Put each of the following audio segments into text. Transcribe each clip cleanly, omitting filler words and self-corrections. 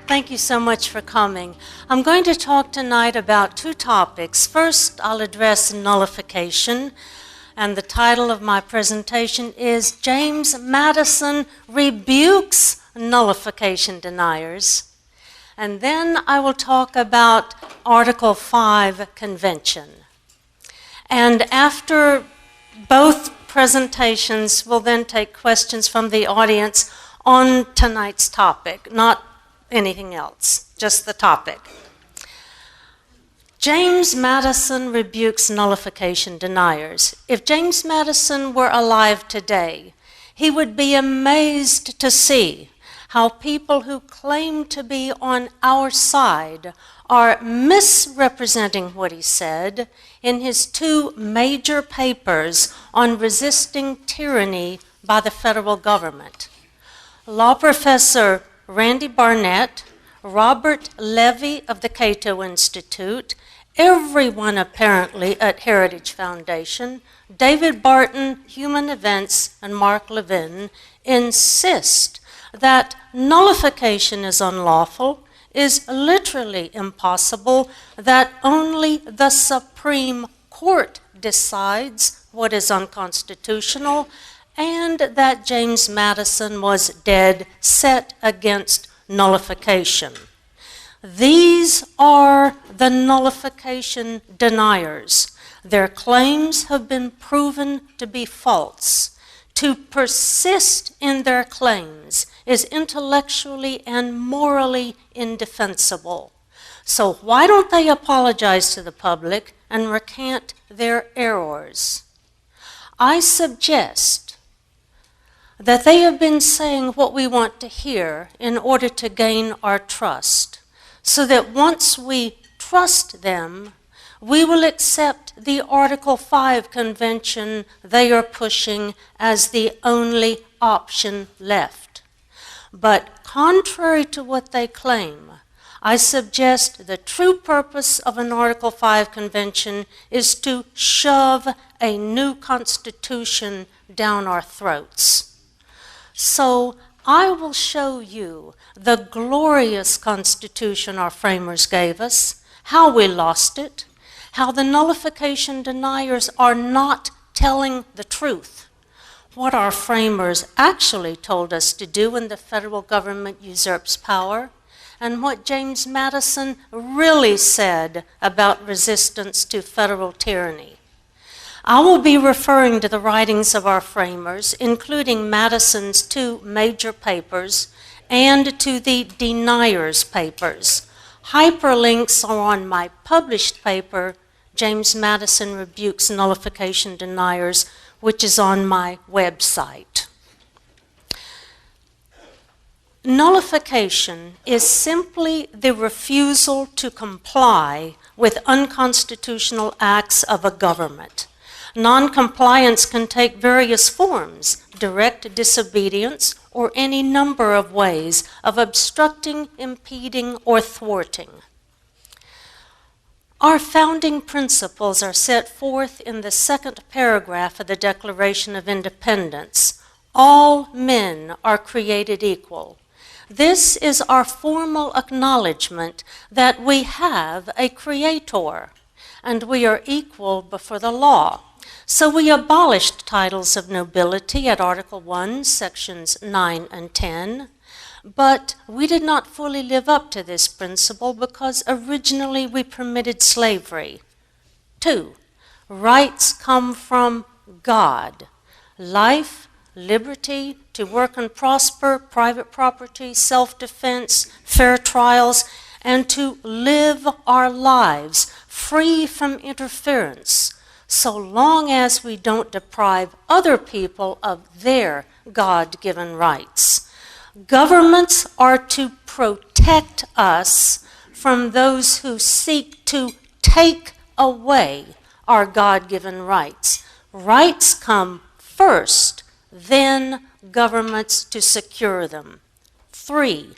Thank you so much for coming. I'm going to talk tonight about two topics. First, I'll address nullification, and the title of my presentation is James Madison Rebukes Nullification Deniers. And then I will talk about Article 5 Convention. And after both presentations, we'll then take questions from the audience on tonight's topic, not anything else, just the topic. James Madison rebukes nullification deniers. If James Madison were alive today, he would be amazed to see how people who claim to be on our side are misrepresenting what he said in his two major papers on resisting tyranny by the federal government. Law professor Randy Barnett, Robert Levy of the Cato Institute, everyone apparently at Heritage Foundation, David Barton, Human Events, and Mark Levin insist that nullification is unlawful, is literally impossible, that only the Supreme Court decides what is unconstitutional, and that James Madison was dead set against nullification. These are the nullification deniers. Their claims have been proven to be false. To persist in their claims is intellectually and morally indefensible. So why don't they apologize to the public and recant their errors? I suggest that they have been saying what we want to hear in order to gain our trust, so that once we trust them, we will accept the Article 5 Convention they are pushing as the only option left. But contrary to what they claim, I suggest the true purpose of an Article 5 Convention is to shove a new Constitution down our throats. So I will show you the glorious Constitution our framers gave us, how we lost it, how the nullification deniers are not telling the truth, what our framers actually told us to do when the federal government usurps power, and what James Madison really said about resistance to federal tyranny. I will be referring to the writings of our framers, including Madison's two major papers and to the deniers' papers. Hyperlinks are on my published paper, James Madison Rebukes Nullification Deniers, which is on my website. Nullification is simply the refusal to comply with unconstitutional acts of a government. Noncompliance can take various forms: direct disobedience, or any number of ways of obstructing, impeding, or thwarting. Our founding principles are set forth in the second paragraph of the Declaration of Independence. All men are created equal. This is our formal acknowledgement that we have a creator, and we are equal before the law. So we abolished titles of nobility at Article 1, Sections 9 and 10, but we did not fully live up to this principle because originally we permitted slavery. 2, rights come from God: life, liberty, to work and prosper, private property, self-defense, fair trials, and to live our lives free from interference, so long as we don't deprive other people of their God-given rights. Governments are to protect us from those who seek to take away our God-given rights. Rights come first, then governments to secure them. 3,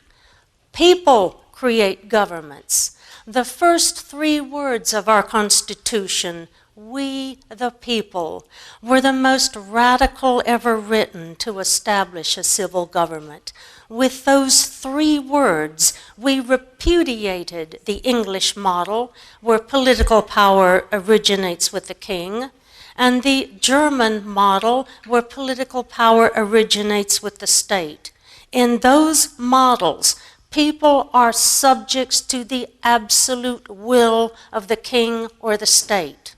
people create governments. The first 3 words of our Constitution, "We the people," were the most radical ever written to establish a civil government. With those 3 words, we repudiated the English model, where political power originates with the king, and the German model, where political power originates with the state. In those models, people are subjects to the absolute will of the king or the state.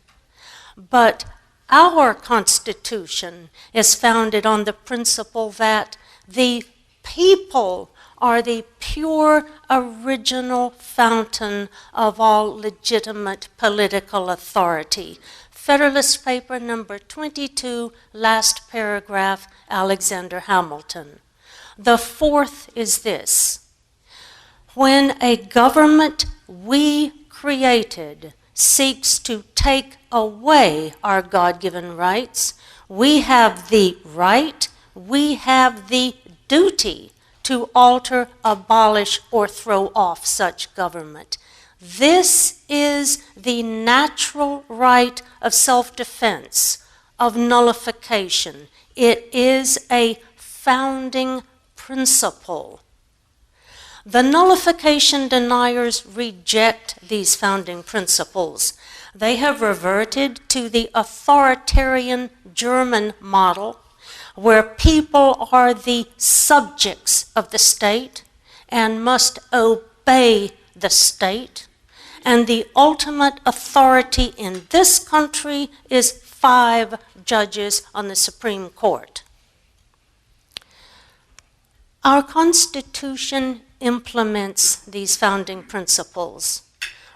But our Constitution is founded on the principle that the people are the pure original fountain of all legitimate political authority. Federalist Paper number 22, last paragraph, Alexander Hamilton. The fourth is this: when a government we created seeks to take away our God-given rights, we have the right, we have the duty to alter, abolish, or throw off such government. This is the natural right of self-defense, of nullification. It is a founding principle. The nullification deniers reject these founding principles. They have reverted to the authoritarian German model, where people are the subjects of the state and must obey the state, and the ultimate authority in this country is 5 judges on the Supreme Court. Our Constitution implements these founding principles.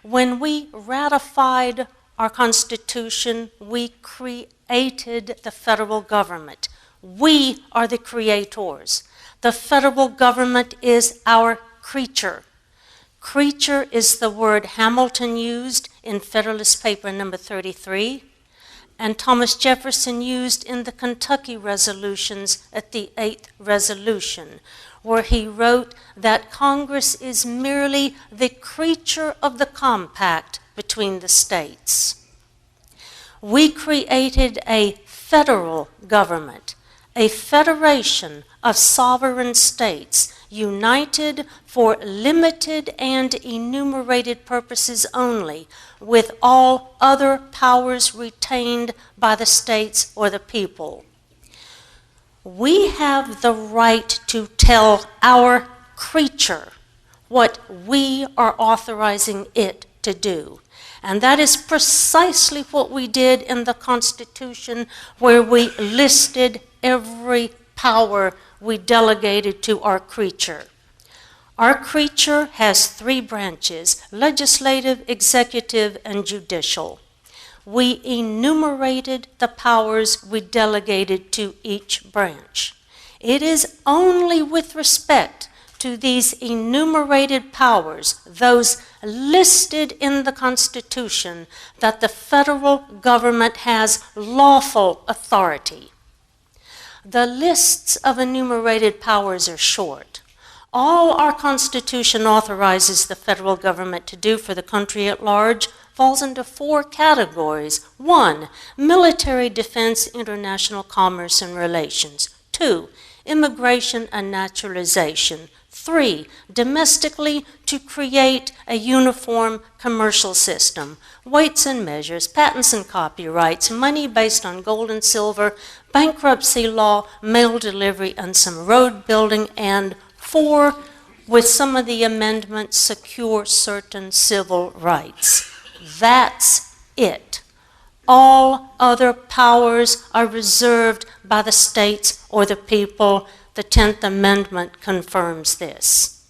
When we ratified our Constitution, we created the federal government. We are the creators. The federal government is our creature. Creature is the word Hamilton used in Federalist Paper number 33, and Thomas Jefferson used in the Kentucky resolutions at the 8th resolution, where he wrote that Congress is merely the creature of the compact between the states. We created a federal government, a federation of sovereign states united for limited and enumerated purposes only, with all other powers retained by the states or the people. We have the right to tell our creature what we are authorizing it to do. And that is precisely what we did in the Constitution, where we listed every power we delegated to our creature. Our creature has 3 branches: legislative, executive, and judicial. We enumerated the powers we delegated to each branch. It is only with respect to these enumerated powers, those listed in the Constitution, that the federal government has lawful authority. The lists of enumerated powers are short. All our Constitution authorizes the federal government to do for the country at large falls into 4 categories. 1, military defense, international commerce and relations. 2, immigration and naturalization. 3, domestically, to create a uniform commercial system. Weights and measures, patents and copyrights, money based on gold and silver, bankruptcy law, mail delivery, and some road building. And 4, with some of the amendments, secure certain civil rights. That's it. All other powers are reserved by the states or the people. The 10th Amendment confirms this.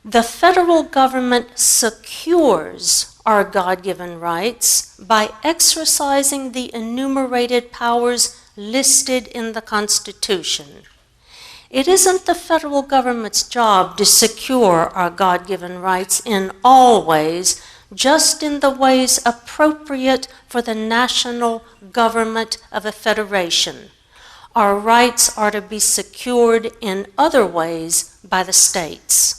The federal government secures our God-given rights by exercising the enumerated powers listed in the Constitution. It isn't the federal government's job to secure our God-given rights in all ways, just in the ways appropriate for the national government of a federation. Our rights are to be secured in other ways by the states.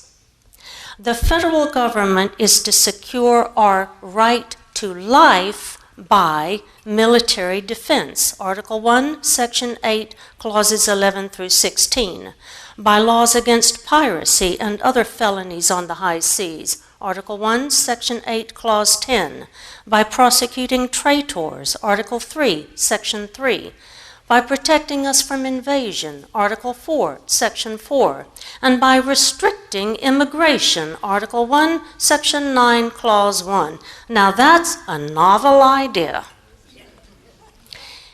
The federal government is to secure our right to life by military defense, Article 1, Section 8, Clauses 11 through 16, by laws against piracy and other felonies on the high seas, Article 1, Section 8, Clause 10, by prosecuting traitors, Article 3, Section 3, by protecting us from invasion, Article 4, Section 4, and by restricting immigration, Article 1, Section 9, Clause 1. Now that's a novel idea.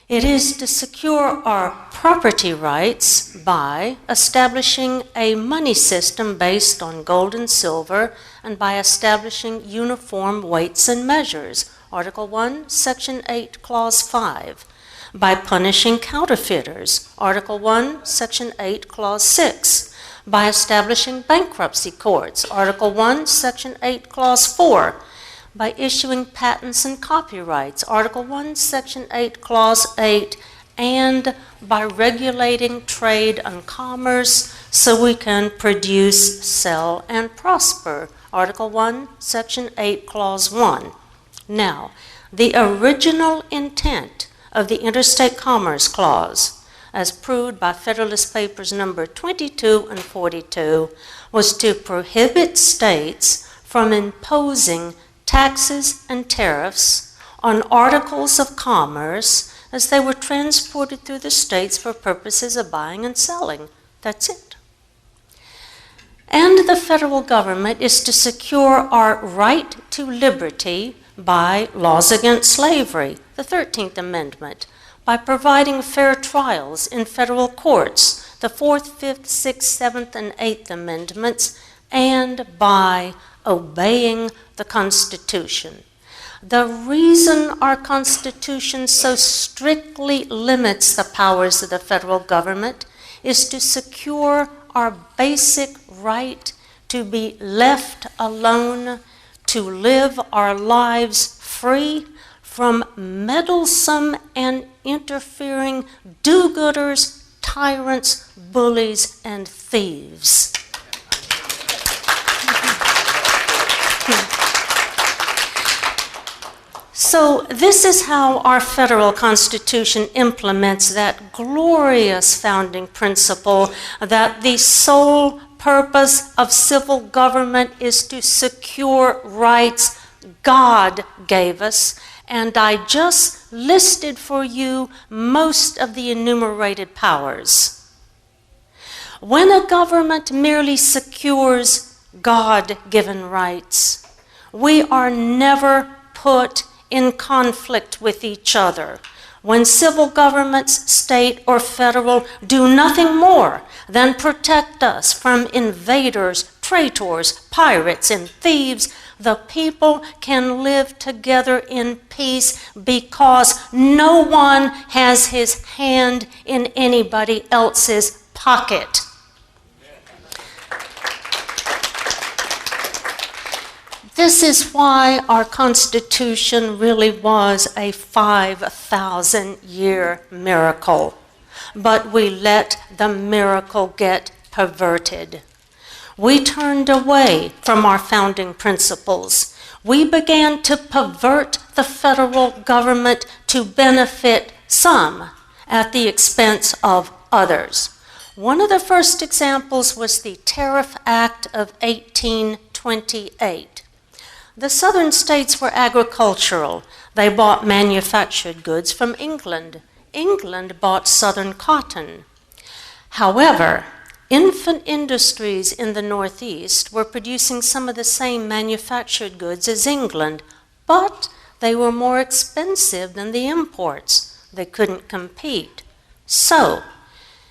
It is to secure our property rights by establishing a money system based on gold and silver and by establishing uniform weights and measures, Article 1, Section 8, Clause 5, by punishing counterfeiters, Article 1, Section 8, Clause 6, by establishing bankruptcy courts, Article 1, Section 8, Clause 4, by issuing patents and copyrights, Article 1, Section 8, Clause 8, and by regulating trade and commerce so we can produce, sell, and prosper, Article 1, Section 8, Clause 1. Now, the original intent of the Interstate Commerce Clause, as proved by Federalist Papers number 22 and 42, was to prohibit states from imposing taxes and tariffs on articles of commerce as they were transported through the states for purposes of buying and selling. That's it. And the federal government is to secure our right to liberty by laws against slavery, the 13th Amendment, by providing fair trials in federal courts, the 4th, 5th, 6th, 7th, and 8th Amendments, and by obeying the Constitution. The reason our Constitution so strictly limits the powers of the federal government is to secure our basic right to be left alone, to live our lives free from meddlesome and interfering do-gooders, tyrants, bullies, and thieves. So this is how our federal Constitution implements that glorious founding principle that the sole purpose of civil government is to secure rights God gave us. And I just listed for you most of the enumerated powers. When a government merely secures God-given rights, we are never put in conflict with each other. When civil governments, state or federal, do nothing more than protect us from invaders, traitors, pirates, and thieves, the people can live together in peace because no one has his hand in anybody else's pocket. This is why our Constitution really was a 5,000-year miracle. But we let the miracle get perverted. We turned away from our founding principles. We began to pervert the federal government to benefit some at the expense of others. One of the first examples was the Tariff Act of 1828. The southern states were agricultural. They bought manufactured goods from England. England bought southern cotton. However, infant industries in the Northeast were producing some of the same manufactured goods as England, but they were more expensive than the imports. They couldn't compete. So,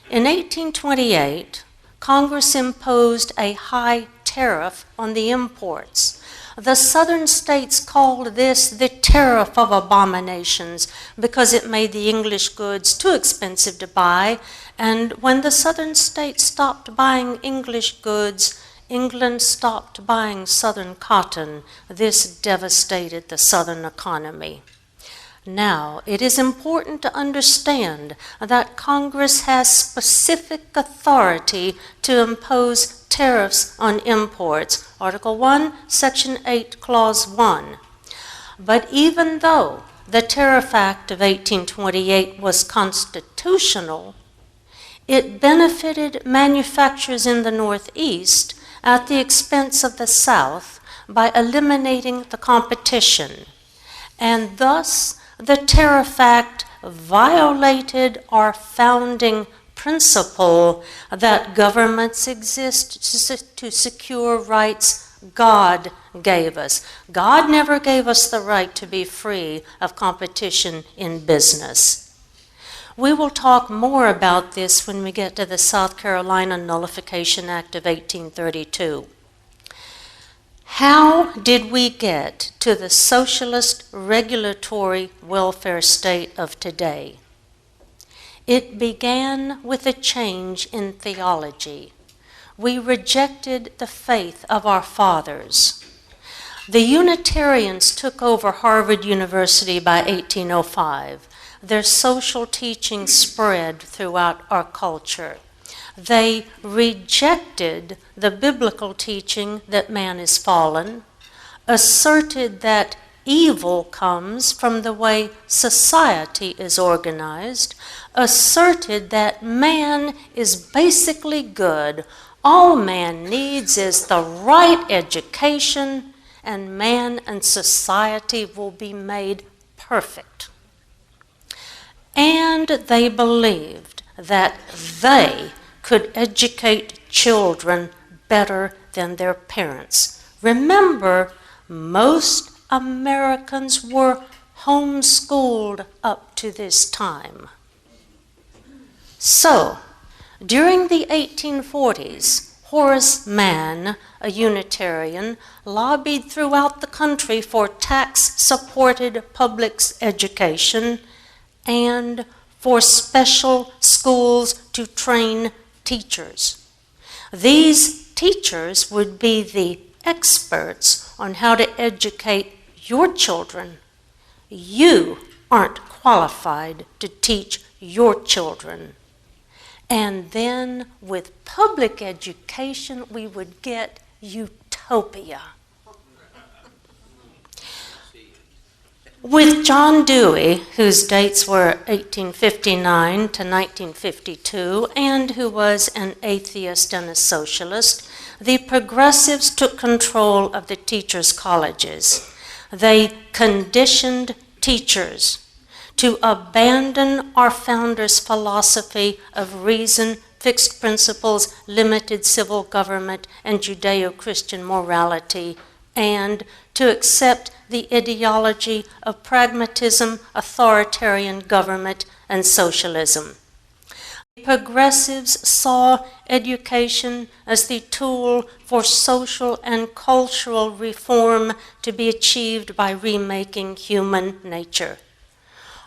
in 1828, Congress imposed a high tariff on the imports. The southern states called this the tariff of abominations because it made the English goods too expensive to buy. And when the southern states stopped buying English goods, England stopped buying southern cotton. This devastated the southern economy. Now, it is important to understand that Congress has specific authority to impose tariffs on imports, Article 1, Section 8, Clause 1. But even though the Tariff Act of 1828 was constitutional, It benefited manufacturers in the Northeast at the expense of the South by eliminating the competition. And thus, the Tariff Act violated our founding principle that governments exist to secure rights God gave us. God never gave us the right to be free of competition in business. We will talk more about this when we get to the South Carolina Nullification Act of 1832. How did we get to the socialist regulatory welfare state of today? It began with a change in theology. We rejected the faith of our fathers. The Unitarians took over Harvard University by 1805. Their social teaching spread throughout our culture. They rejected the biblical teaching that man is fallen, asserted that evil comes from the way society is organized, asserted that man is basically good. All man needs is the right education, and man and society will be made perfect. And they believed that they could educate children better than their parents. Remember, most Americans were homeschooled up to this time. So, during the 1840s, Horace Mann, a Unitarian, lobbied throughout the country for tax-supported public education and for special schools to train teachers. These teachers would be the experts on how to educate your children. You aren't qualified to teach your children. And then with public education, we would get utopia. With John Dewey, whose dates were 1859 to 1952, and who was an atheist and a socialist, the progressives took control of the teachers' colleges. They conditioned teachers to abandon our founders' philosophy of reason, fixed principles, limited civil government, and Judeo-Christian morality, and to accept the ideology of pragmatism, authoritarian government, and socialism. Progressives saw education as the tool for social and cultural reform to be achieved by remaking human nature.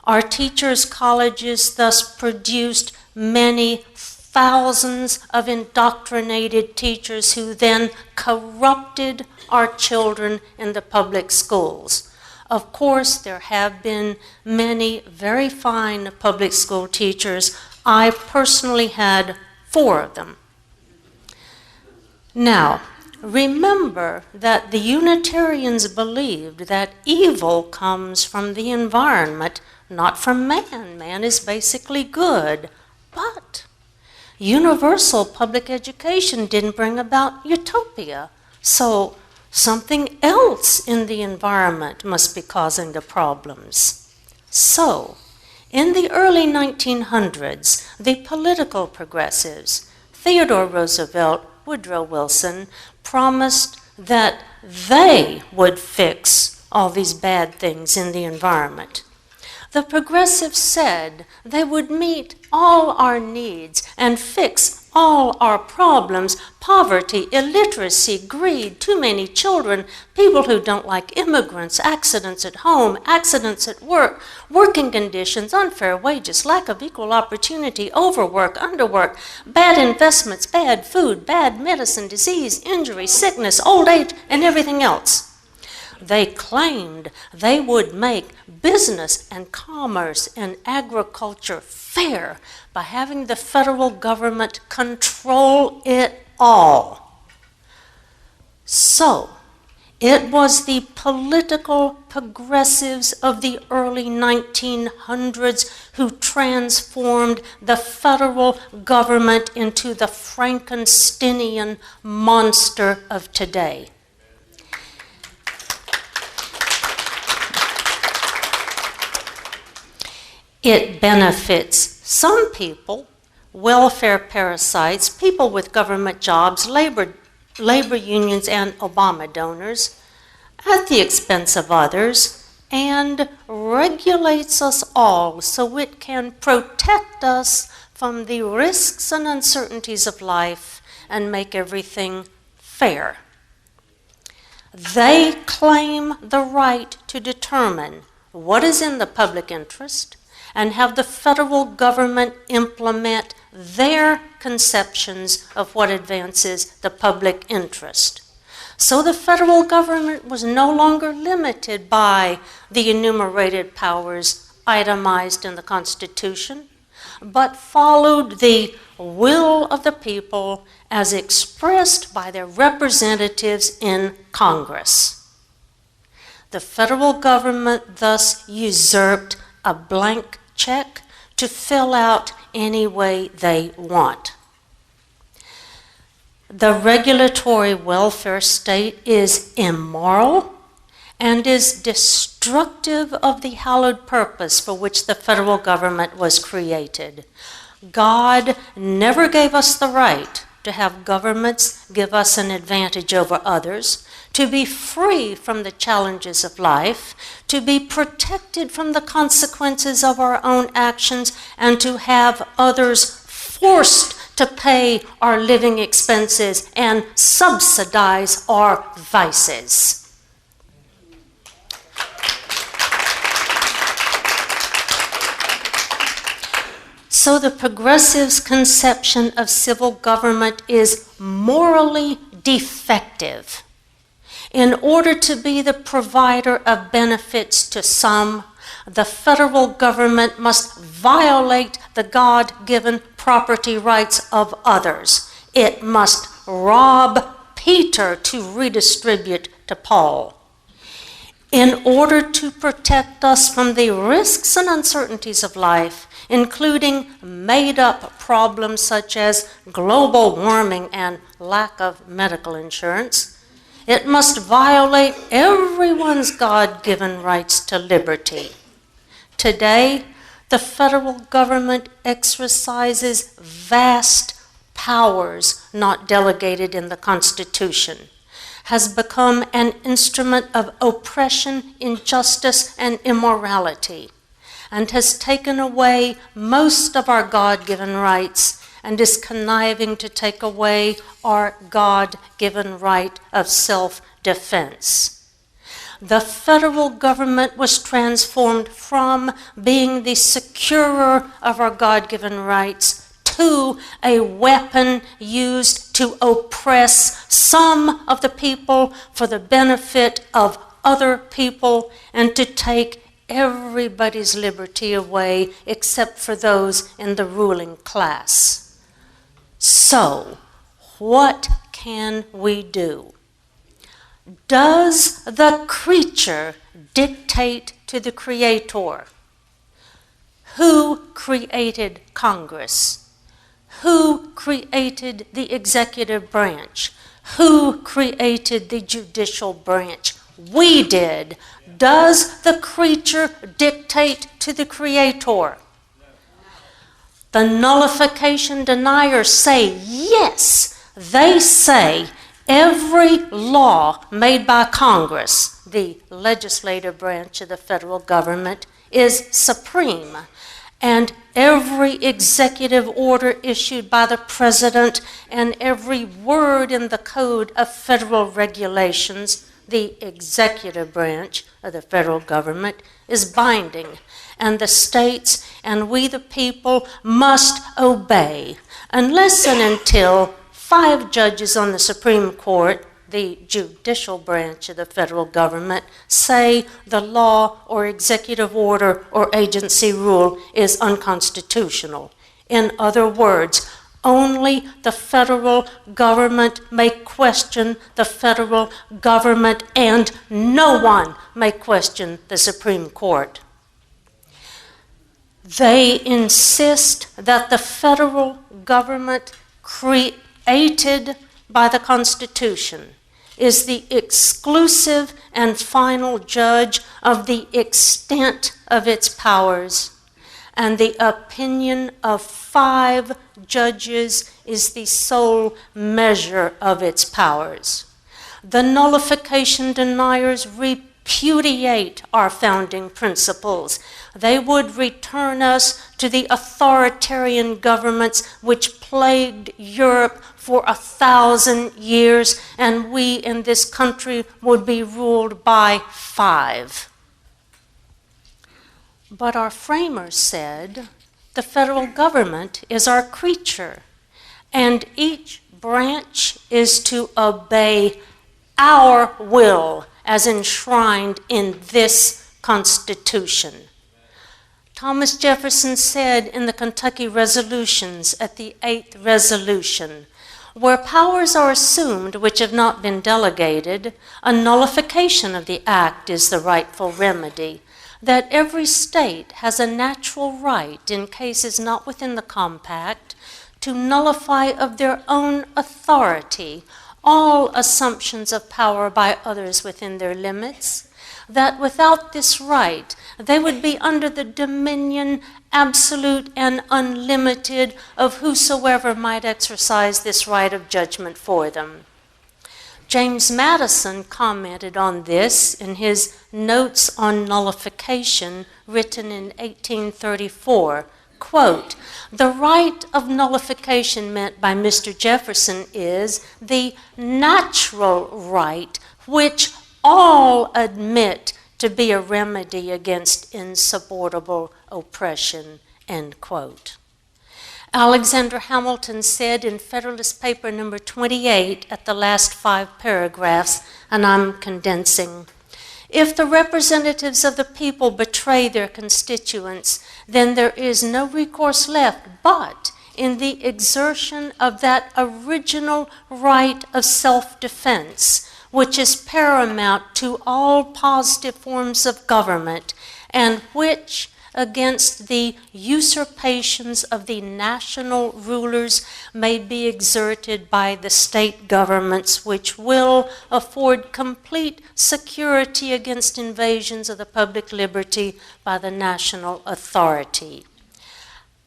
Our teachers' colleges thus produced many thousands of indoctrinated teachers who then corrupted our children in the public schools. Of course, there have been many very fine public school teachers. I personally had 4 of them. Now, remember that the Unitarians believed that evil comes from the environment, not from man. Man is basically good. But universal public education didn't bring about utopia. So something else in the environment must be causing the problems. So, in the early 1900s, the political progressives, Theodore Roosevelt, Woodrow Wilson, promised that they would fix all these bad things in the environment. The progressives said they would meet all our needs and fix all our problems: poverty, illiteracy, greed, too many children, people who don't like immigrants, accidents at home, accidents at work, working conditions, unfair wages, lack of equal opportunity, overwork, underwork, bad investments, bad food, bad medicine, disease, injury, sickness, old age, and everything else. They claimed they would make business and commerce and agriculture fair by having the federal government control it all. So, It was the political progressives of the early 1900s who transformed the federal government into the Frankensteinian monster of today. It benefits some people, welfare parasites, people with government jobs, labor unions, and Obama donors, at the expense of others, and regulates us all so it can protect us from the risks and uncertainties of life and make everything fair. They claim the right to determine what is in the public interest and have the federal government implement their conceptions of what advances the public interest. So the federal government was no longer limited by the enumerated powers itemized in the Constitution, but followed the will of the people as expressed by their representatives in Congress. The federal government thus usurped a blank check to fill out any way they want. The regulatory welfare state is immoral and is destructive of the hallowed purpose for which the federal government was created. God never gave us the right to have governments give us an advantage over others, to be free from the challenges of life, to be protected from the consequences of our own actions, and to have others forced to pay our living expenses and subsidize our vices. So the progressives' conception of civil government is morally defective. In order to be the provider of benefits to some, the federal government must violate the God-given property rights of others. It must rob Peter to redistribute to Paul. In order to protect us from the risks and uncertainties of life, including made-up problems such as global warming and lack of medical insurance, it must violate everyone's God-given rights to liberty. Today, the federal government exercises vast powers not delegated in the Constitution, has become an instrument of oppression, injustice, and immorality, and has taken away most of our God-given rights and is conniving to take away our God-given right of self-defense. The federal government was transformed from being the securer of our God-given rights to a weapon used to oppress some of the people for the benefit of other people and to take everybody's liberty away except for those in the ruling class. So, what can we do? Does the creature dictate to the Creator? Who created Congress? Who created the executive branch? Who created the judicial branch? We did. Does the creature dictate to the Creator? The nullification deniers say yes. They say every law made by Congress, the legislative branch of the federal government, is supreme, and every executive order issued by the president and every word in the code of federal regulations, the executive branch of the federal government, is binding, and the states and we the people must obey unless and until 5 judges on the Supreme Court, the judicial branch of the federal government, say the law or executive order or agency rule is unconstitutional. In other words, Only the federal government may question the federal government, and no one may question the Supreme Court. They insist that the federal government created by the Constitution is the exclusive and final judge of the extent of its powers, and the opinion of 5 judges is the sole measure of its powers. The nullification deniers repudiate our founding principles. They would return us to the authoritarian governments which plagued Europe for 1,000 years, and we in this country would be ruled by 5. But our framers said the federal government is our creature, and each branch is to obey our will as enshrined in this Constitution. Thomas Jefferson said in the Kentucky Resolutions at the 8th resolution, where powers are assumed which have not been delegated, a nullification of the act is the rightful remedy, that every state has a natural right, in cases not within the compact, to nullify of their own authority all assumptions of power by others within their limits, that without this right they would be under the dominion absolute and unlimited of whosoever might exercise this right of judgment for them. James Madison commented on this in his Notes on Nullification, written in 1834, quote, "The right of nullification meant by Mr. Jefferson is the natural right which all admit to be a remedy against insupportable oppression," end quote. Alexander Hamilton said in Federalist Paper number 28 at the last 5 paragraphs, and I'm condensing, "If the representatives of the people betray their constituents, then there is no recourse left but in the exertion of that original right of self-defense, which is paramount to all positive forms of government, and which, against the usurpations of the national rulers, may be exerted by the state governments, which will afford complete security against invasions of the public liberty by the national authority."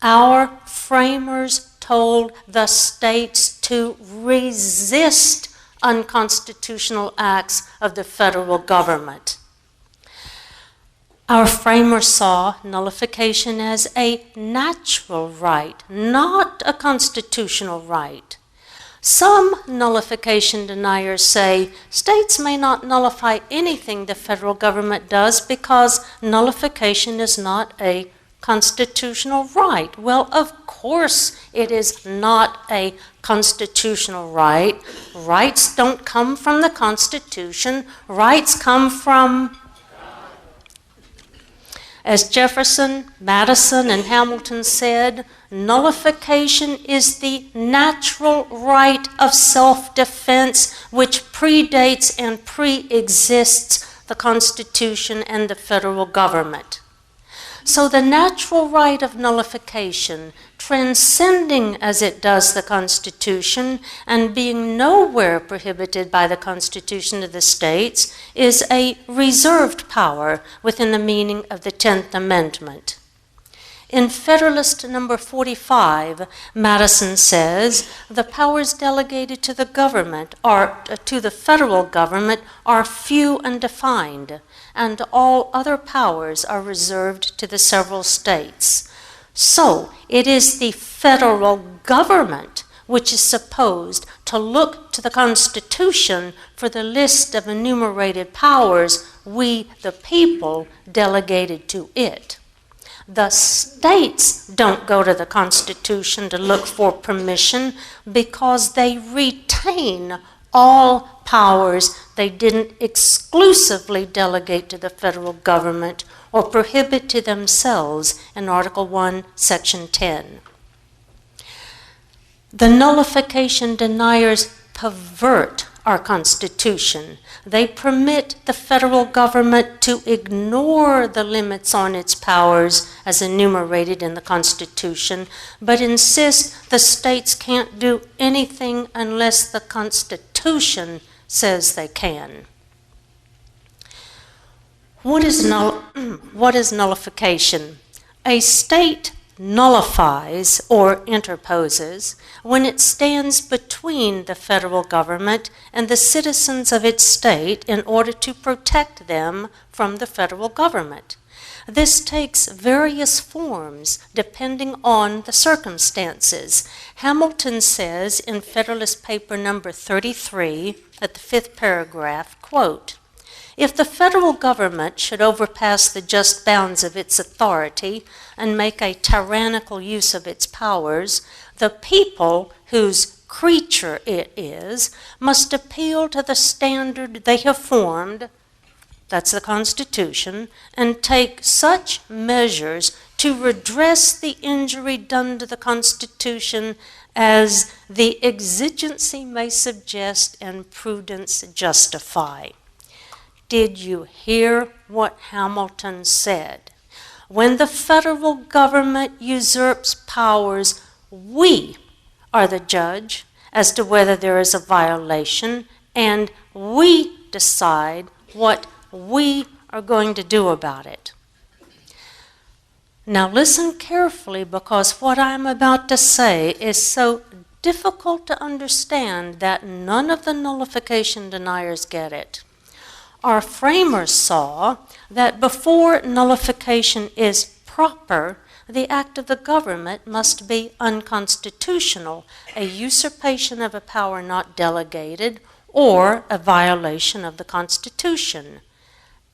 Our framers told the states to resist unconstitutional acts of the federal government. Our framers saw nullification as a natural right, not a constitutional right. Some nullification deniers say states may not nullify anything the federal government does because nullification is not a constitutional right. Well, of course it is not a constitutional right. Rights don't come from the Constitution. Rights come from, as Jefferson, Madison, and Hamilton said, nullification is the natural right of self-defense which predates and pre-exists the Constitution and the federal government. So the natural right of nullification, transcending as it does the Constitution and being nowhere prohibited by the Constitution of the states, is a reserved power within the meaning of the 10th Amendment. In Federalist number 45, Madison says, "The powers delegated to the government to the federal government are few and defined, and all other powers are reserved to the several states. So it is the federal government which is supposed to look to the Constitution for the list of enumerated powers we, the people, delegated to it. The states don't go to the Constitution to look for permission because they retain all powers they didn't exclusively delegate to the federal government or prohibit to themselves in Article 1, Section 10. The nullification deniers pervert our Constitution. They permit the federal government to ignore the limits on its powers as enumerated in the Constitution, but insist the states can't do anything unless the Constitution says they can. What is nullification? A state nullifies or interposes when it stands between the federal government and the citizens of its state in order to protect them from the federal government. This takes various forms depending on the circumstances. Hamilton says in Federalist Paper number 33 at the 5th paragraph, quote, "If the federal government should overpass the just bounds of its authority and make a tyrannical use of its powers, the people whose creature it is must appeal to the standard they have formed," that's the Constitution, "and take such measures to redress the injury done to the Constitution as the exigency may suggest and prudence justify." Did you hear what Hamilton said? When the federal government usurps powers, we are the judge as to whether there is a violation, and we decide what we are going to do about it. Now listen carefully, because what I'm about to say is so difficult to understand that none of the nullification deniers get it. Our framers saw that before nullification is proper, the act of the government must be unconstitutional, a usurpation of a power not delegated, or a violation of the Constitution.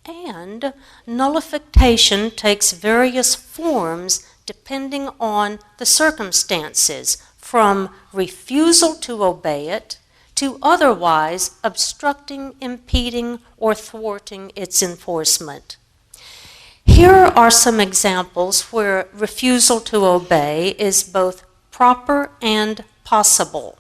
And nullification takes various forms depending on the circumstances, from refusal to obey it to otherwise obstructing, impeding, or thwarting its enforcement. Here are some examples where refusal to obey is both proper and possible.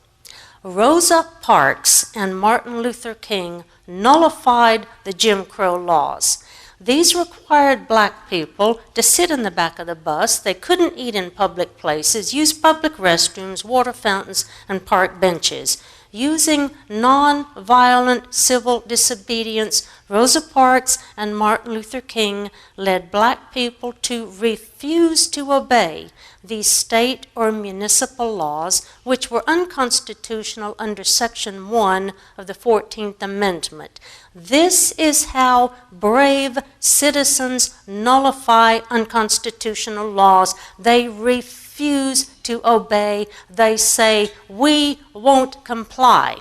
Rosa Parks and Martin Luther King nullified the Jim Crow laws. These required black people to sit in the back of the bus. They couldn't eat in public places, use public restrooms, water fountains, and park benches. Using non-violent civil disobedience, Rosa Parks and Martin Luther King led black people to refuse to obey these state or municipal laws, which were unconstitutional under Section 1 of the 14th Amendment. This is how brave citizens nullify unconstitutional laws. They refuse to obey. They say, "We won't comply."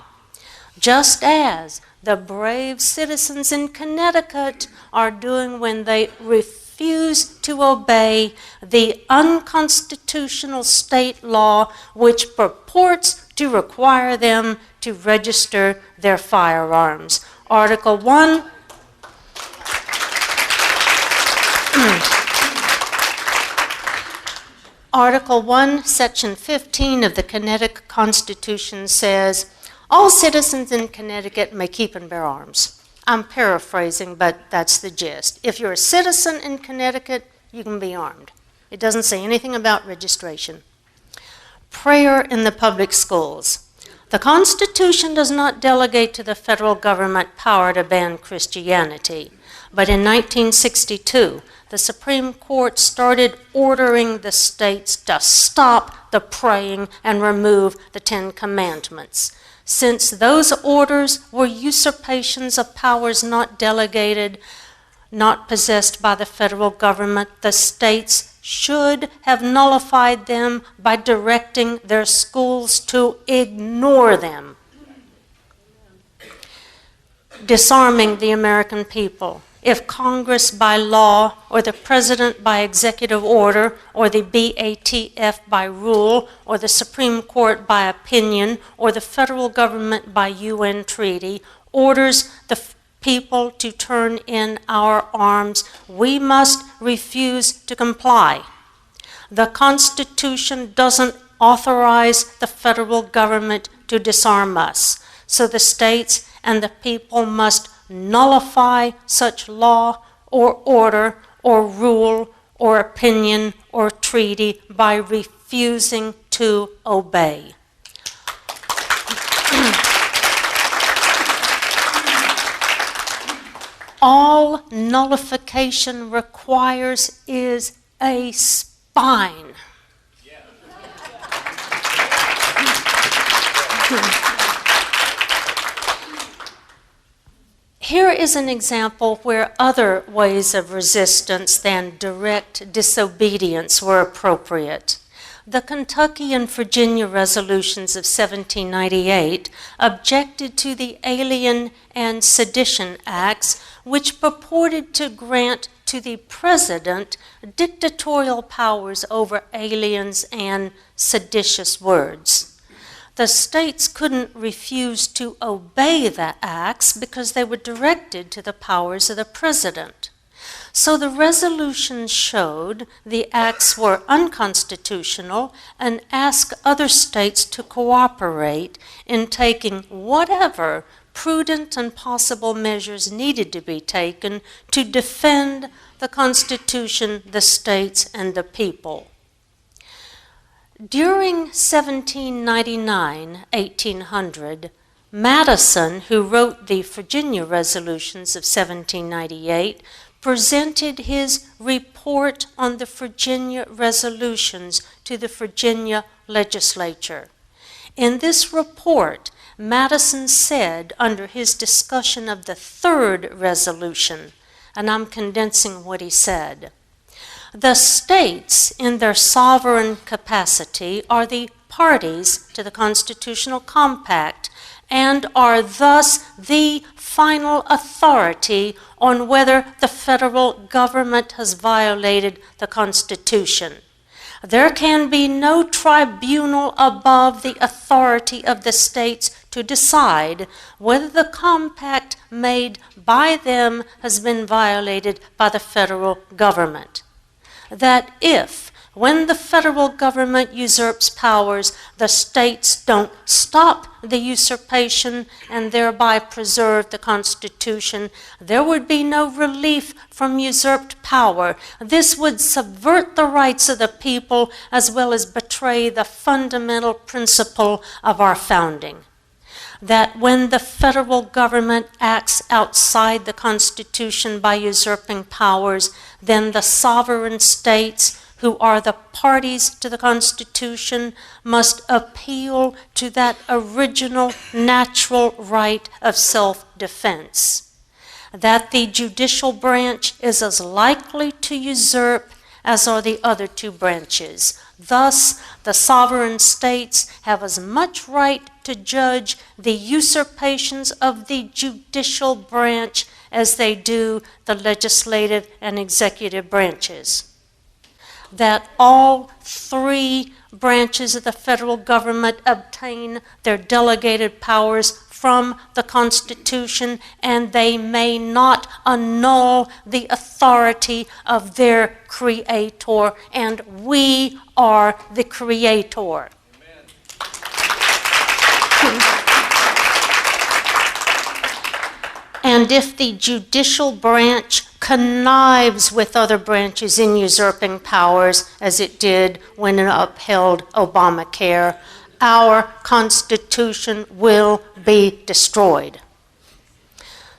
Just as the brave citizens in Connecticut are doing when they refuse to obey the unconstitutional state law which purports to require them to register their firearms. Article 1 Article 1, Section 15 of the Connecticut Constitution says, "All citizens in Connecticut may keep and bear arms." I'm paraphrasing, but that's the gist. If you're a citizen in Connecticut, you can be armed. It doesn't say anything about registration. Prayer in the public schools. The Constitution does not delegate to the federal government power to ban Christianity, but in 1962, the Supreme Court started ordering the states to stop the praying and remove the Ten Commandments. Since those orders were usurpations of powers not delegated, not possessed by the federal government, the states should have nullified them by directing their schools to ignore them. Disarming the American people. If Congress by law, or the President by executive order, or the BATF by rule, or the Supreme Court by opinion, or the federal government by UN treaty, orders the people to turn in our arms, we must refuse to comply. The Constitution doesn't authorize the federal government to disarm us. So the states and the people must nullify such law or order or rule or opinion or treaty by refusing to obey. All nullification requires is a spine. Here is an example where other ways of resistance than direct disobedience were appropriate. The Kentucky and Virginia resolutions of 1798 objected to the Alien and Sedition Acts, which purported to grant to the president dictatorial powers over aliens and seditious words. The states couldn't refuse to obey the acts because they were directed to the powers of the president. So the resolutions showed the acts were unconstitutional and asked other states to cooperate in taking whatever prudent and possible measures needed to be taken to defend the Constitution, the states, and the people. During 1799-1800, Madison, who wrote the Virginia resolutions of 1798, presented his report on the Virginia resolutions to the Virginia legislature. In this report, Madison said under his discussion of the third resolution, and I'm condensing what he said, "The states, in their sovereign capacity, are the parties to the constitutional compact and are thus the final authority on whether the federal government has violated the Constitution. There can be no tribunal above the authority of the states to decide whether the compact made by them has been violated by the federal government. That if, when the federal government usurps powers, the states don't stop the usurpation and thereby preserve the Constitution, there would be no relief from usurped power. This would subvert the rights of the people as well as betray the fundamental principle of our founding. That when the federal government acts outside the Constitution by usurping powers, then the sovereign states, who are the parties to the Constitution, must appeal to that original natural right of self-defense. That the judicial branch is as likely to usurp as are the other two branches. Thus, the sovereign states have as much right to judge the usurpations of the judicial branch as they do the legislative and executive branches. That all three branches of the federal government obtain their delegated powers from the Constitution, and they may not annul the authority of their creator, and we are the creator. And if the judicial branch connives with other branches in usurping powers, as it did when it upheld Obamacare, our Constitution will be destroyed.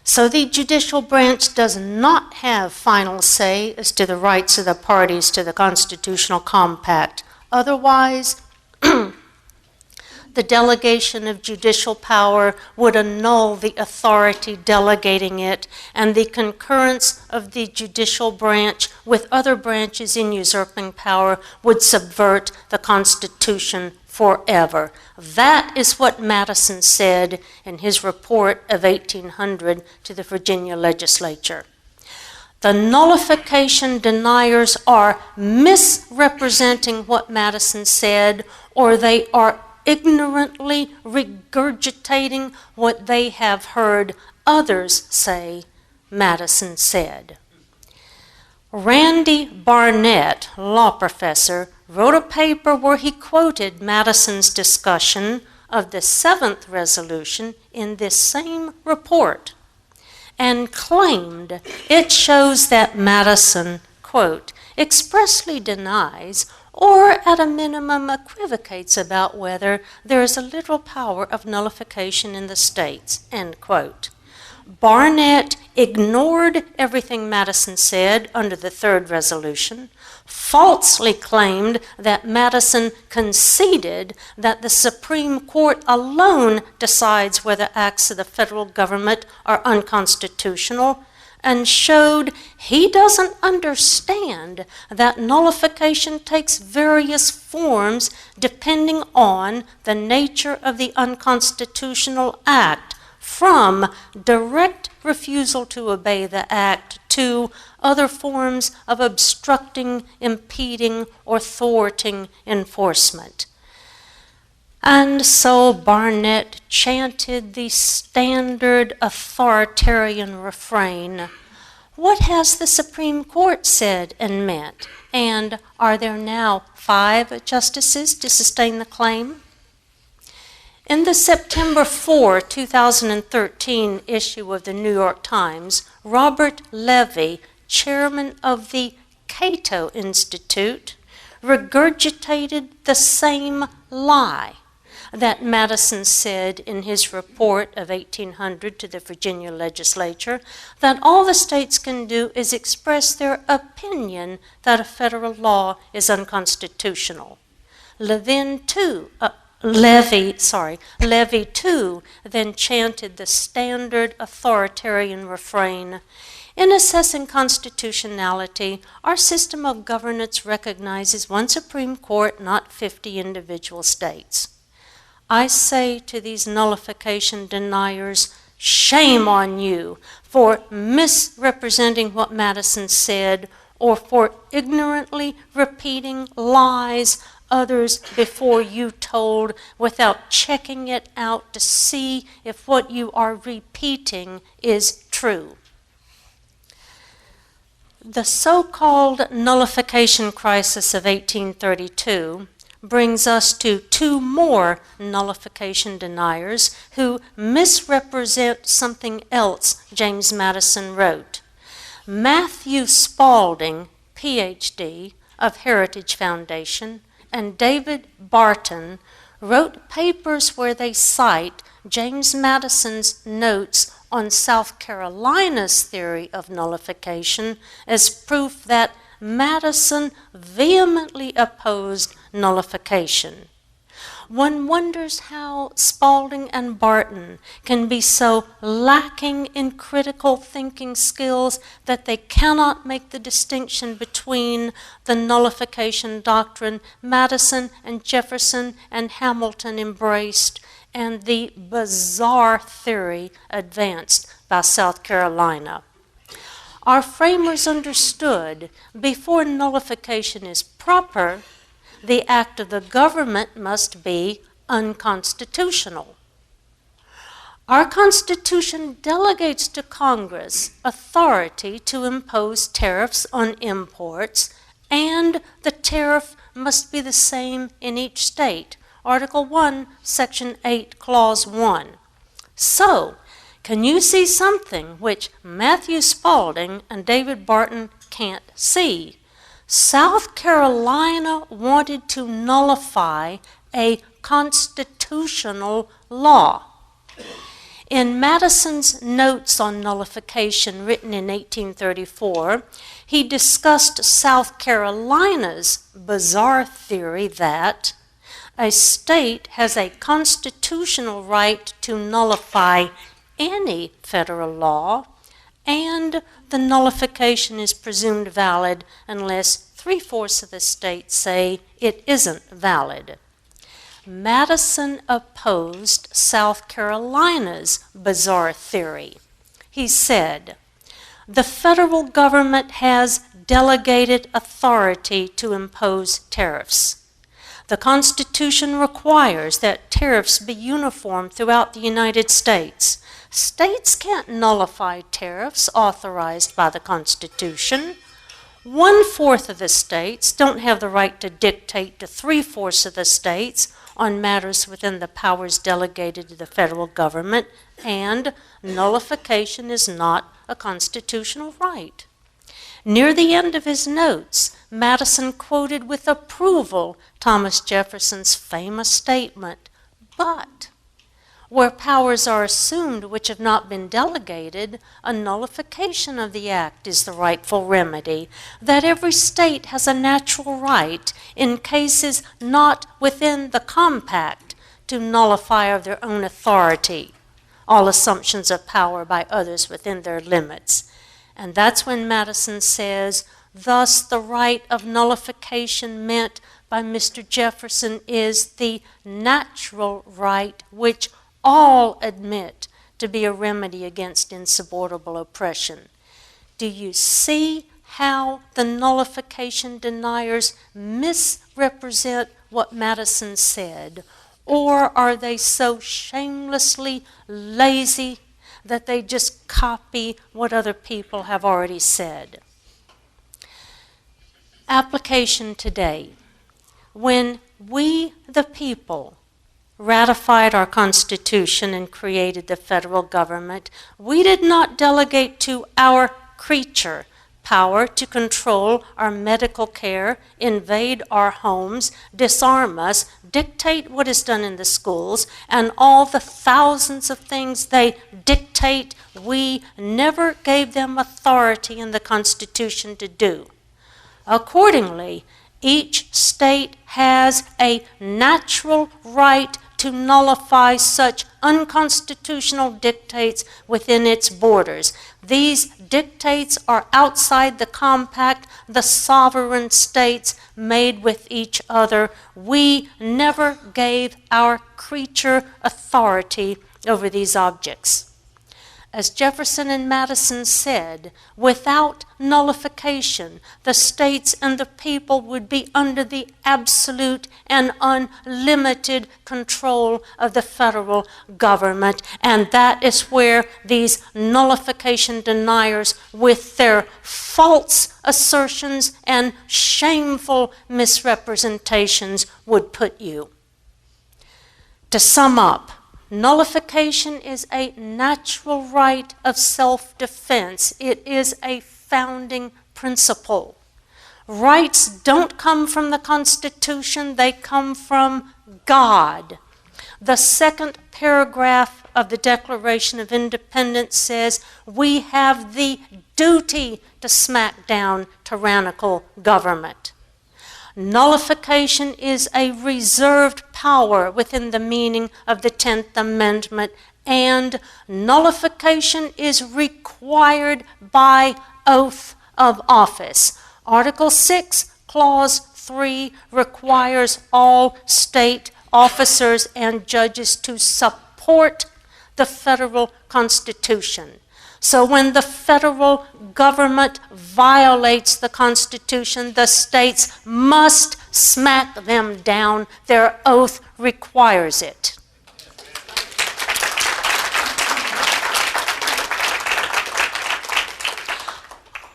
So the judicial branch does not have final say as to the rights of the parties to the constitutional compact. Otherwise, the delegation of judicial power would annul the authority delegating it, and the concurrence of the judicial branch with other branches in usurping power would subvert the Constitution forever. That is what Madison said in his report of 1800 to the Virginia legislature. The nullification deniers are misrepresenting what Madison said, or they are ignorantly regurgitating what they have heard others say Madison said. Randy Barnett, law professor, wrote a paper where he quoted Madison's discussion of the 7th resolution in this same report and claimed it shows that Madison, quote, expressly denies or at a minimum equivocates about whether there is a literal power of nullification in the states, end quote. Barnett ignored everything Madison said under the 3rd resolution, falsely claimed that Madison conceded that the Supreme Court alone decides whether acts of the federal government are unconstitutional, and showed he doesn't understand that nullification takes various forms depending on the nature of the unconstitutional act, from direct refusal to obey the act to other forms of obstructing, impeding, or thwarting enforcement. And so Barnett chanted the standard authoritarian refrain, "What has the Supreme Court said and meant? And are there now 5 justices to sustain the claim?" In the September 4, 2013 issue of the New York Times, Robert Levy, chairman of the Cato Institute, regurgitated the same lie that Madison said in his report of 1800 to the Virginia legislature, that all the states can do is express their opinion that a federal law is unconstitutional. Levy too then chanted the standard authoritarian refrain, "In assessing constitutionality, our system of governance recognizes one Supreme Court, not 50 individual states." I say to these nullification deniers, shame on you for misrepresenting what Madison said or for ignorantly repeating lies others before you told without checking it out to see if what you are repeating is true. The so-called nullification crisis of 1832 brings us to 2 more nullification deniers who misrepresent something else James Madison wrote. Matthew Spalding, PhD, of Heritage Foundation, and David Barton wrote papers where they cite James Madison's notes on South Carolina's theory of nullification as proof that Madison vehemently opposed nullification. One wonders how Spalding and Barton can be so lacking in critical thinking skills that they cannot make the distinction between the nullification doctrine Madison and Jefferson and Hamilton embraced and the bizarre theory advanced by South Carolina. Our framers understood before nullification is proper, the act of the government must be unconstitutional. Our Constitution delegates to Congress authority to impose tariffs on imports, and the tariff must be the same in each state. Article 1, Section 8, Clause 1. So, can you see something which Matthew Spalding and David Barton can't see? South Carolina wanted to nullify a constitutional law. In Madison's notes on nullification written in 1834, he discussed South Carolina's bizarre theory that a state has a constitutional right to nullify any federal law, and the nullification is presumed valid unless 3/4 of the states say it isn't valid. Madison opposed South Carolina's bizarre theory. He said, "The federal government has delegated authority to impose tariffs. The Constitution requires that tariffs be uniform throughout the United States. States can't nullify tariffs authorized by the Constitution. 1/4 of the states don't have the right to dictate to 3/4 of the states on matters within the powers delegated to the federal government, and nullification is not a constitutional right. Near the end of his notes, Madison quoted with approval Thomas Jefferson's famous statement, "But where powers are assumed which have not been delegated, a nullification of the act is the rightful remedy, that every state has a natural right, in cases not within the compact, to nullify of their own authority all assumptions of power by others within their limits." And that's when Madison says, thus the right of nullification meant by Mr. Jefferson is the natural right which all admit to be a remedy against insupportable oppression. Do you see how the nullification deniers misrepresent what Madison said? Or are they so shamelessly lazy that they just copy what other people have already said? Application today. When we, the people, ratified our Constitution and created the federal government, we did not delegate to our creature power to control our medical care, invade our homes, disarm us, dictate what is done in the schools, and all the thousands of things they dictate. We never gave them authority in the Constitution to do. Accordingly, each state has a natural right to nullify such unconstitutional dictates within its borders. These dictates are outside the compact the sovereign states made with each other. We never gave our creature authority over these objects. As Jefferson and Madison said, without nullification, the states and the people would be under the absolute and unlimited control of the federal government. And that is where these nullification deniers, with their false assertions and shameful misrepresentations, would put you. To sum up, nullification is a natural right of self-defense. It is a founding principle. Rights don't come from the Constitution, they come from God. The second paragraph of the Declaration of Independence says we have the duty to smack down tyrannical government. Nullification is a reserved power within the meaning of the 10th Amendment, and nullification is required by oath of office. Article 6, Clause 3 requires all state officers and judges to support the federal Constitution. So when the federal government violates the Constitution, the states must smack them down. Their oath requires it.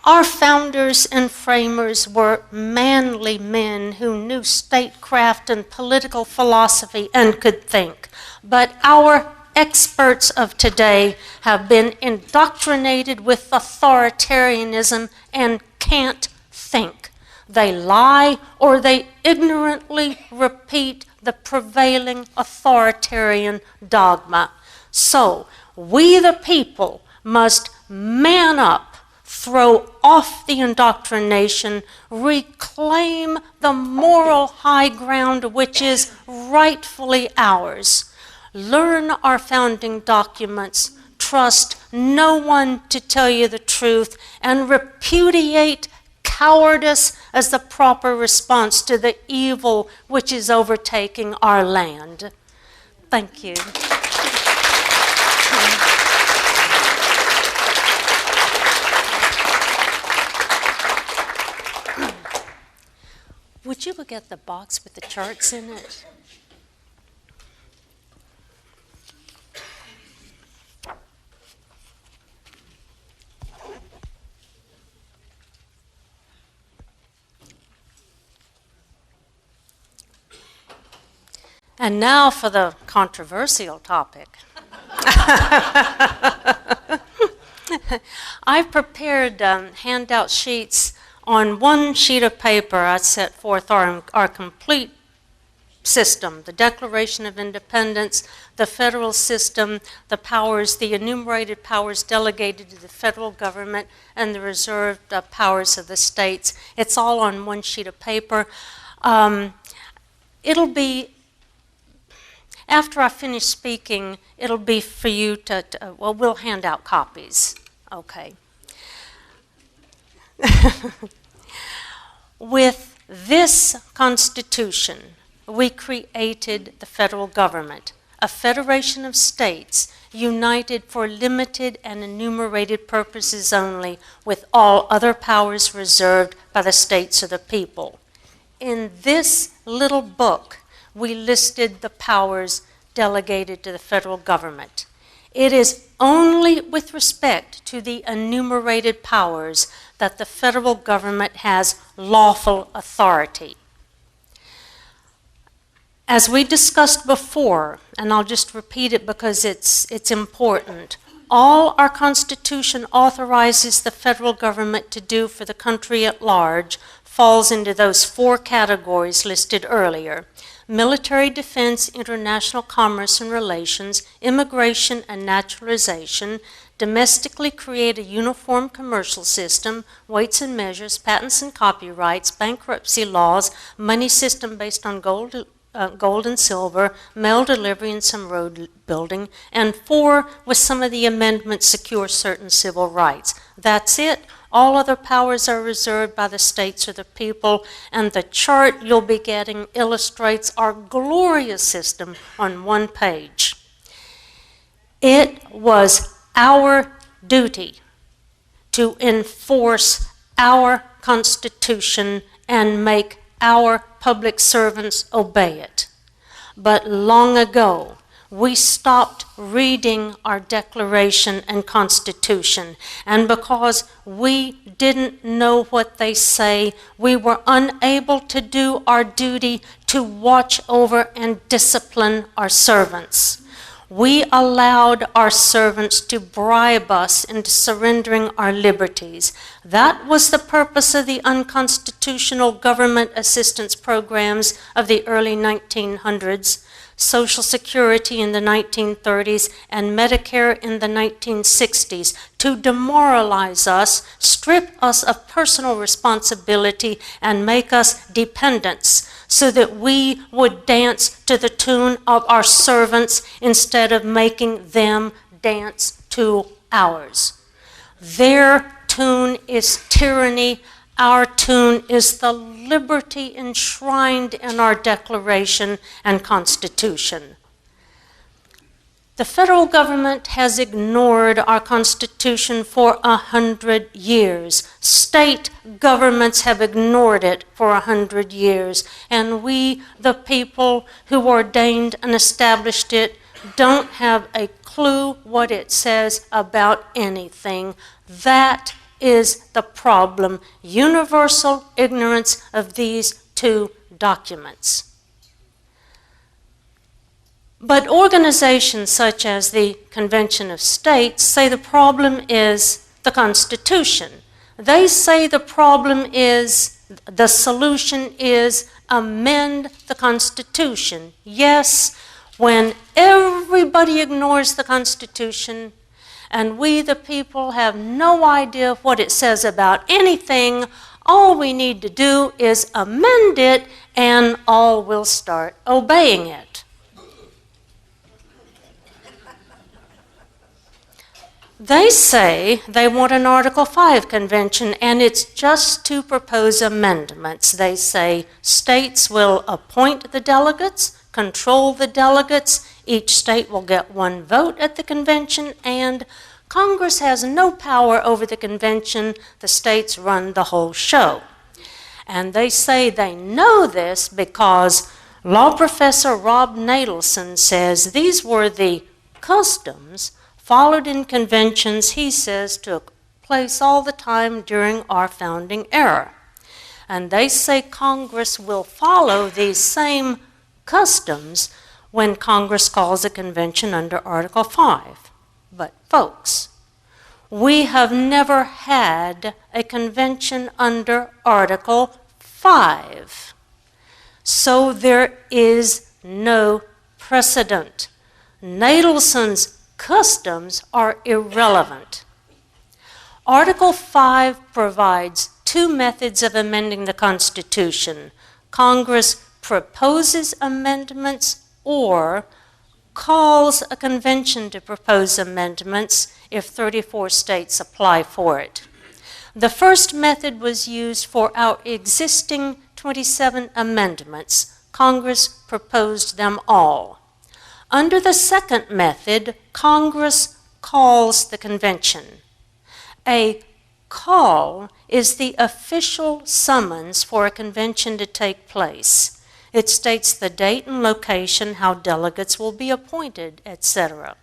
Our founders and framers were manly men who knew statecraft and political philosophy and could think. But our experts of today have been indoctrinated with authoritarianism and can't think. They lie or they ignorantly repeat the prevailing authoritarian dogma. So, we the people must man up, throw off the indoctrination, reclaim the moral high ground which is rightfully ours. Learn our founding documents, trust no one to tell you the truth, and repudiate cowardice as the proper response to the evil which is overtaking our land. Thank you. Would you look at the box with the charts in it? And now for the controversial topic. I've prepared handout sheets. On one sheet of paper, I set forth our complete system, the Declaration of Independence, the federal system, the powers, the enumerated powers delegated to the federal government, and the reserved powers of the states. It's all on one sheet of paper. It'll be, after I finish speaking, it'll be for you to well, we'll hand out copies. Okay. With this Constitution, we created the federal government, a federation of states united for limited and enumerated purposes only, with all other powers reserved by the states or the people. In this little book, we listed the powers delegated to the federal government. It is only with respect to the enumerated powers that the federal government has lawful authority. As we discussed before, and I'll just repeat it because it's important, all our Constitution authorizes the federal government to do for the country at large falls into those four categories listed earlier: military defense, international commerce and relations, immigration and naturalization, domestically create a uniform commercial system, weights and measures, patents and copyrights, bankruptcy laws, money system based on gold and silver, mail delivery and some road building, and four, with some of the amendments, secure certain civil rights. That's it. All other powers are reserved by the states or the people, and the chart you'll be getting illustrates our glorious system on one page. It was our duty to enforce our Constitution and make our public servants obey it. But long ago, we stopped reading our Declaration and Constitution, and because we didn't know what they say, we were unable to do our duty to watch over and discipline our servants. We allowed our servants to bribe us into surrendering our liberties. That was the purpose of the unconstitutional government assistance programs of the early 1900s, Social Security in the 1930s, and Medicare in the 1960s, to demoralize us, strip us of personal responsibility, and make us dependents, so that we would dance to the tune of our servants instead of making them dance to ours. Their tune is tyranny. Our tune is the liberty enshrined in our Declaration and Constitution. The federal government has ignored our Constitution for 100 years. State governments have ignored it for 100 years. And we, the people who ordained and established it, don't have a clue what it says about anything. That is the problem: universal ignorance of these two documents. But organizations such as the Convention of States say the problem is the Constitution. They say the problem is, the solution is, amend the Constitution. Yes, when everybody ignores the Constitution, and we, the people, have no idea what it says about anything, all we need to do is amend it, and all will start obeying it. They say they want an Article 5 convention, and it's just to propose amendments. They say states will appoint the delegates, control the delegates, each state will get one vote at the convention, and Congress has no power over the convention. The states run the whole show. And they say they know this because law professor Rob Natelson says these were the customs followed in conventions he says took place all the time during our founding era. And they say Congress will follow these same customs when Congress calls a convention under Article 5. But folks, we have never had a convention under Article 5. So there is no precedent. Nadelson's customs are irrelevant. Article 5 provides two methods of amending the Constitution. Congress proposes amendments or calls a convention to propose amendments if 34 states apply for it. The first method was used for our existing 27 amendments. Congress proposed them all. Under the second method, Congress calls the convention. A call is the official summons for a convention to take place. It states the date and location, how delegates will be appointed, etc.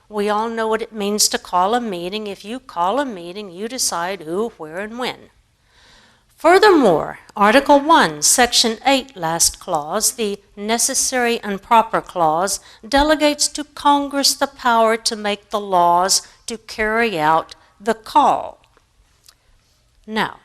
We all know what it means to call a meeting. If you call a meeting, you decide who, where, and when. Furthermore, Article 1, Section 8, last clause, the necessary and proper clause, delegates to Congress the power to make the laws to carry out the call. Now,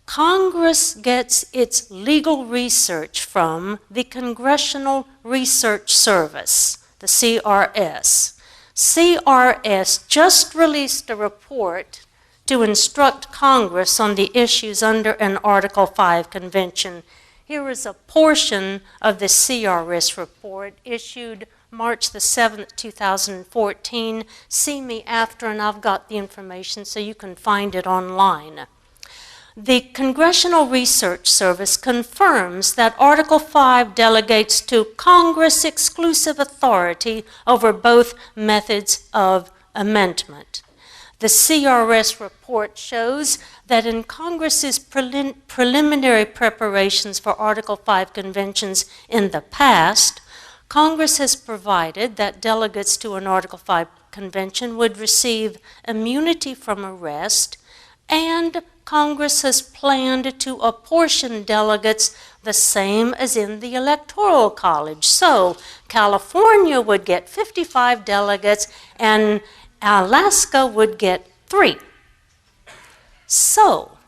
Congress gets its legal research from the Congressional Research Service, the CRS. CRS just released a report to instruct Congress on the issues under an Article 5 convention. Here is a portion of the CRS report issued March the 7th, 2014. See me after, and I've got the information so you can find it online. The Congressional Research Service confirms that Article 5 delegates to Congress exclusive authority over both methods of amendment. The CRS report shows that in Congress's preliminary preparations for Article 5 conventions in the past, Congress has provided that delegates to an Article 5 convention would receive immunity from arrest, and Congress has planned to apportion delegates the same as in the Electoral College. So California would get 55 delegates and Alaska would get 3. So,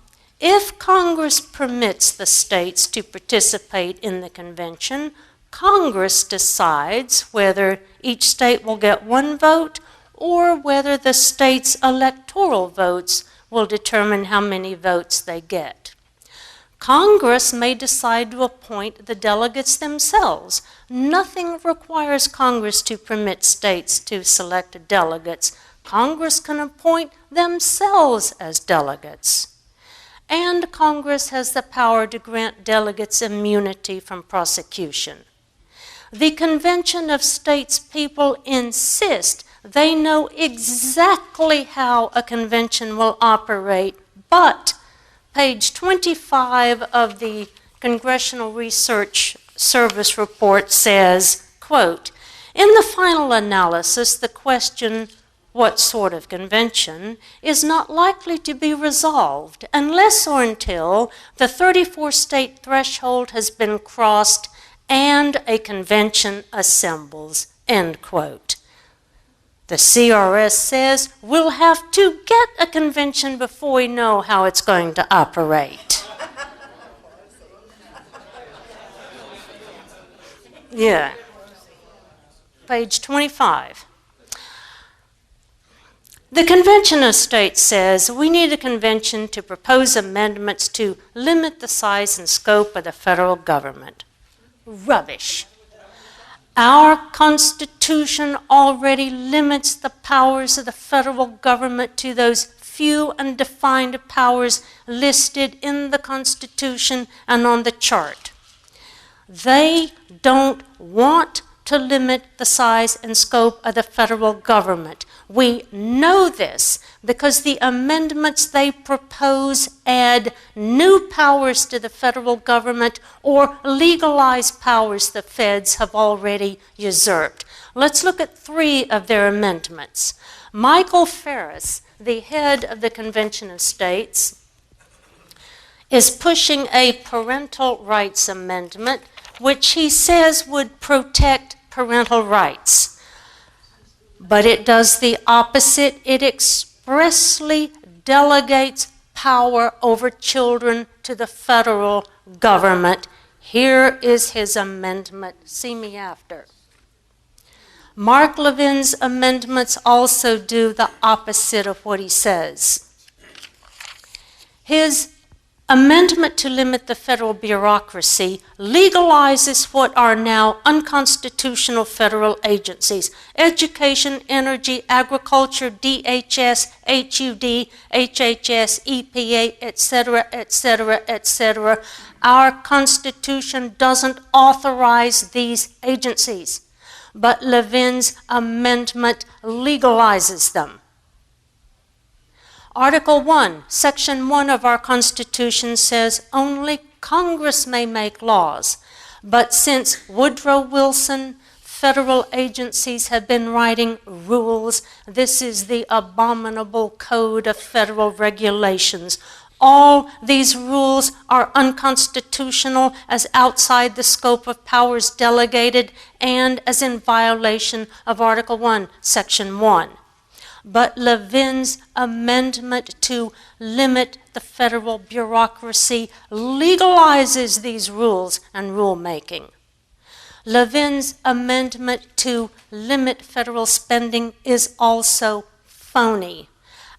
if Congress permits the states to participate in the convention, Congress decides whether each state will get 1 vote or whether the state's electoral votes will determine how many votes they get. Congress may decide to appoint the delegates themselves. Nothing requires Congress to permit states to select delegates. Congress can appoint themselves as delegates. And Congress has the power to grant delegates immunity from prosecution. The Convention of States people insist they know exactly how a convention will operate, but page 25 of the Congressional Research Service report says, quote, "In the final analysis, the question, what sort of convention, is not likely to be resolved unless or until the 34-state threshold has been crossed and a convention assembles," end quote. The CRS says we'll have to get a convention before we know how it's going to operate. Yeah. Page 25. The Convention of States says we need a convention to propose amendments to limit the size and scope of the federal government. Rubbish. Our Constitution already limits the powers of the federal government to those few undefined powers listed in the Constitution and on the chart. They don't want to limit the size and scope of the federal government. We know this because the amendments they propose add new powers to the federal government or legalize powers the feds have already usurped. Let's look at 3 of their amendments. Michael Ferris, the head of the Convention of States, is pushing a parental rights amendment which he says would protect parental rights. But it does the opposite. It expressly delegates power over children to the federal government. Here is his amendment. See me after. Mark Levin's amendments also do the opposite of what he says. His amendment to limit the federal bureaucracy legalizes what are now unconstitutional federal agencies: education, energy, agriculture, DHS, HUD, HHS, EPA, etc., etc., etc. Our Constitution doesn't authorize these agencies, but Levin's amendment legalizes them. Article 1, Section 1 of our Constitution says only Congress may make laws. But since Woodrow Wilson, federal agencies have been writing rules. This is the abominable code of federal regulations. All these rules are unconstitutional as outside the scope of powers delegated and as in violation of Article 1, Section 1. But Levin's amendment to limit the federal bureaucracy legalizes these rules and rulemaking. Levin's amendment to limit federal spending is also phony.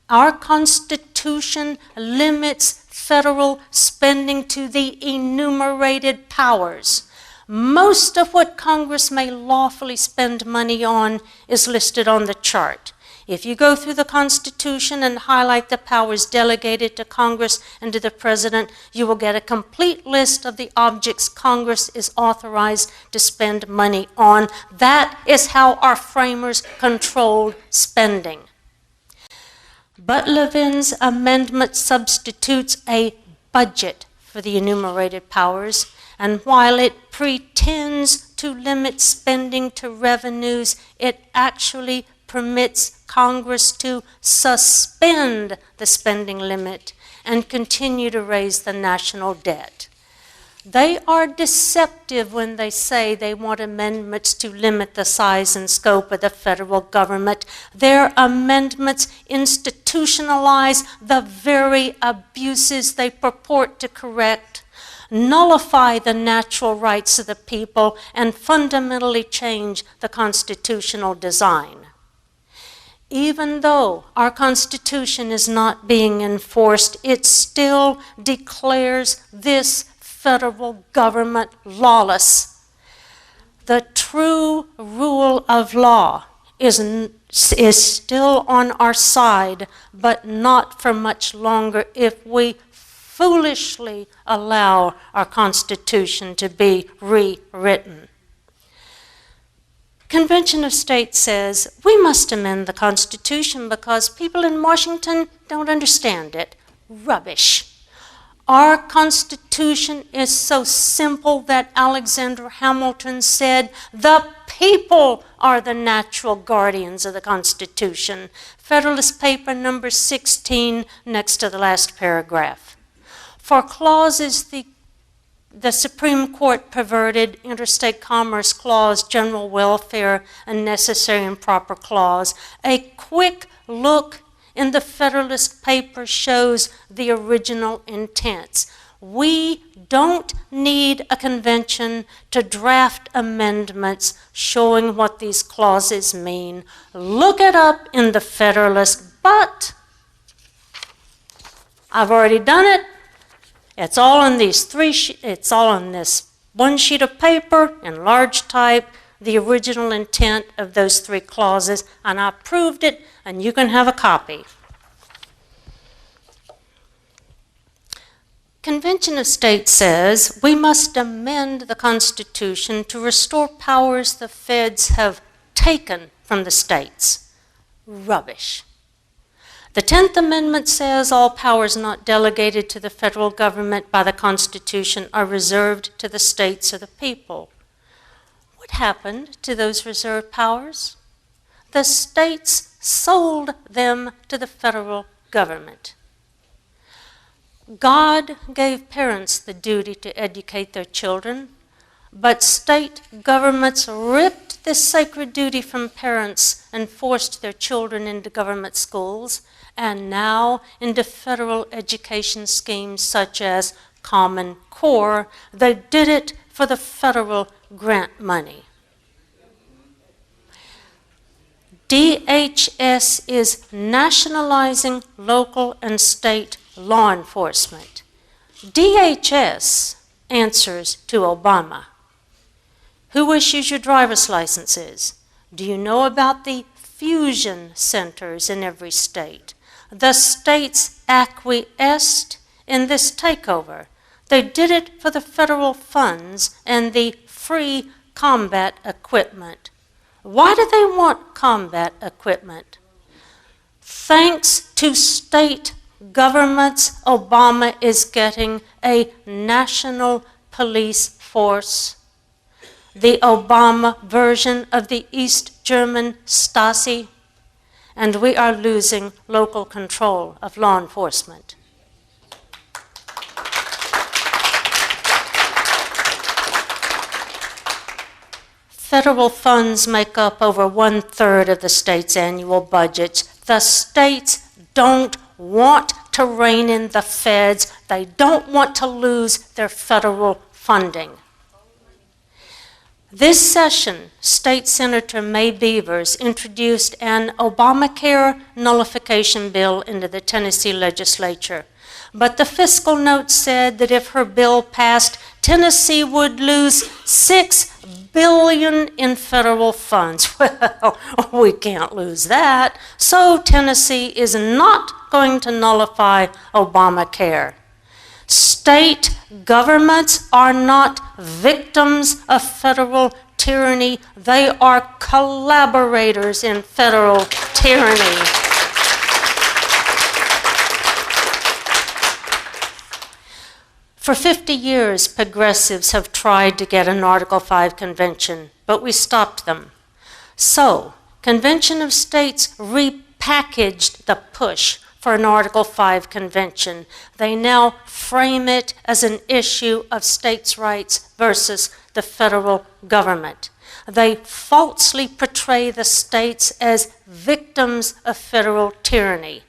Our Constitution limits federal spending to the enumerated powers. Most of what Congress may lawfully spend money on is listed on the chart. If you go through the Constitution and highlight the powers delegated to Congress and to the President, you will get a complete list of the objects Congress is authorized to spend money on. That is how our framers controlled spending. But Levin's amendment substitutes a budget for the enumerated powers, and while it pretends to limit spending to revenues, it actually permits Congress to suspend the spending limit and continue to raise the national debt. They are deceptive when they say they want amendments to limit the size and scope of the federal government. Their amendments institutionalize the very abuses they purport to correct, nullify the natural rights of the people, and fundamentally change the constitutional design. Even though our Constitution is not being enforced, it still declares this federal government lawless. The true rule of law is still on our side, but not for much longer if we foolishly allow our Constitution to be rewritten. Convention of States says we must amend the Constitution because people in Washington don't understand it. Rubbish. Our Constitution is so simple that Alexander Hamilton said, "The people are the natural guardians of the Constitution." Federalist Paper number 16, next to the last paragraph. For clauses the Supreme Court perverted: interstate commerce clause, general welfare, and necessary and proper clause. A quick look in the Federalist Paper shows the original intents. We don't need a convention to draft amendments showing what these clauses mean. Look it up in the Federalist, but I've already done it. It's all on it's all on this one sheet of paper in large type, the original intent of those three clauses, and I proved it, and you can have a copy. Convention of States says we must amend the Constitution to restore powers the feds have taken from the states. Rubbish. The 10th Amendment says all powers not delegated to the federal government by the Constitution are reserved to the states or the people. What happened to those reserved powers? The states sold them to the federal government. God gave parents the duty to educate their children. But state governments ripped this sacred duty from parents and forced their children into government schools and now into federal education schemes such as Common Core. They did it for the federal grant money. DHS is nationalizing local and state law enforcement. DHS answers to Obama. Who issues your driver's licenses? Do you know about the fusion centers in every state? The states acquiesced in this takeover. They did it for the federal funds and the free combat equipment. Why do they want combat equipment? Thanks to state governments, Obama is getting a national police force, the Obama version of the East German Stasi, and we are losing local control of law enforcement. Federal funds make up over 1/3 of the state's annual budgets. The states don't want to rein in the feds. They don't want to lose their federal funding. This session, State Senator May Beavers introduced an Obamacare nullification bill into the Tennessee legislature. But the fiscal note said that if her bill passed, Tennessee would lose $6 billion in federal funds. Well, we can't lose that. So Tennessee is not going to nullify Obamacare. State governments are not victims of federal tyranny. They are collaborators in federal tyranny. For 50 years, progressives have tried to get an Article 5 convention, but we stopped them. So, Convention of States repackaged the push for an Article 5 convention. They now frame it as an issue of states' rights versus the federal government. They falsely portray the states as victims of federal tyranny.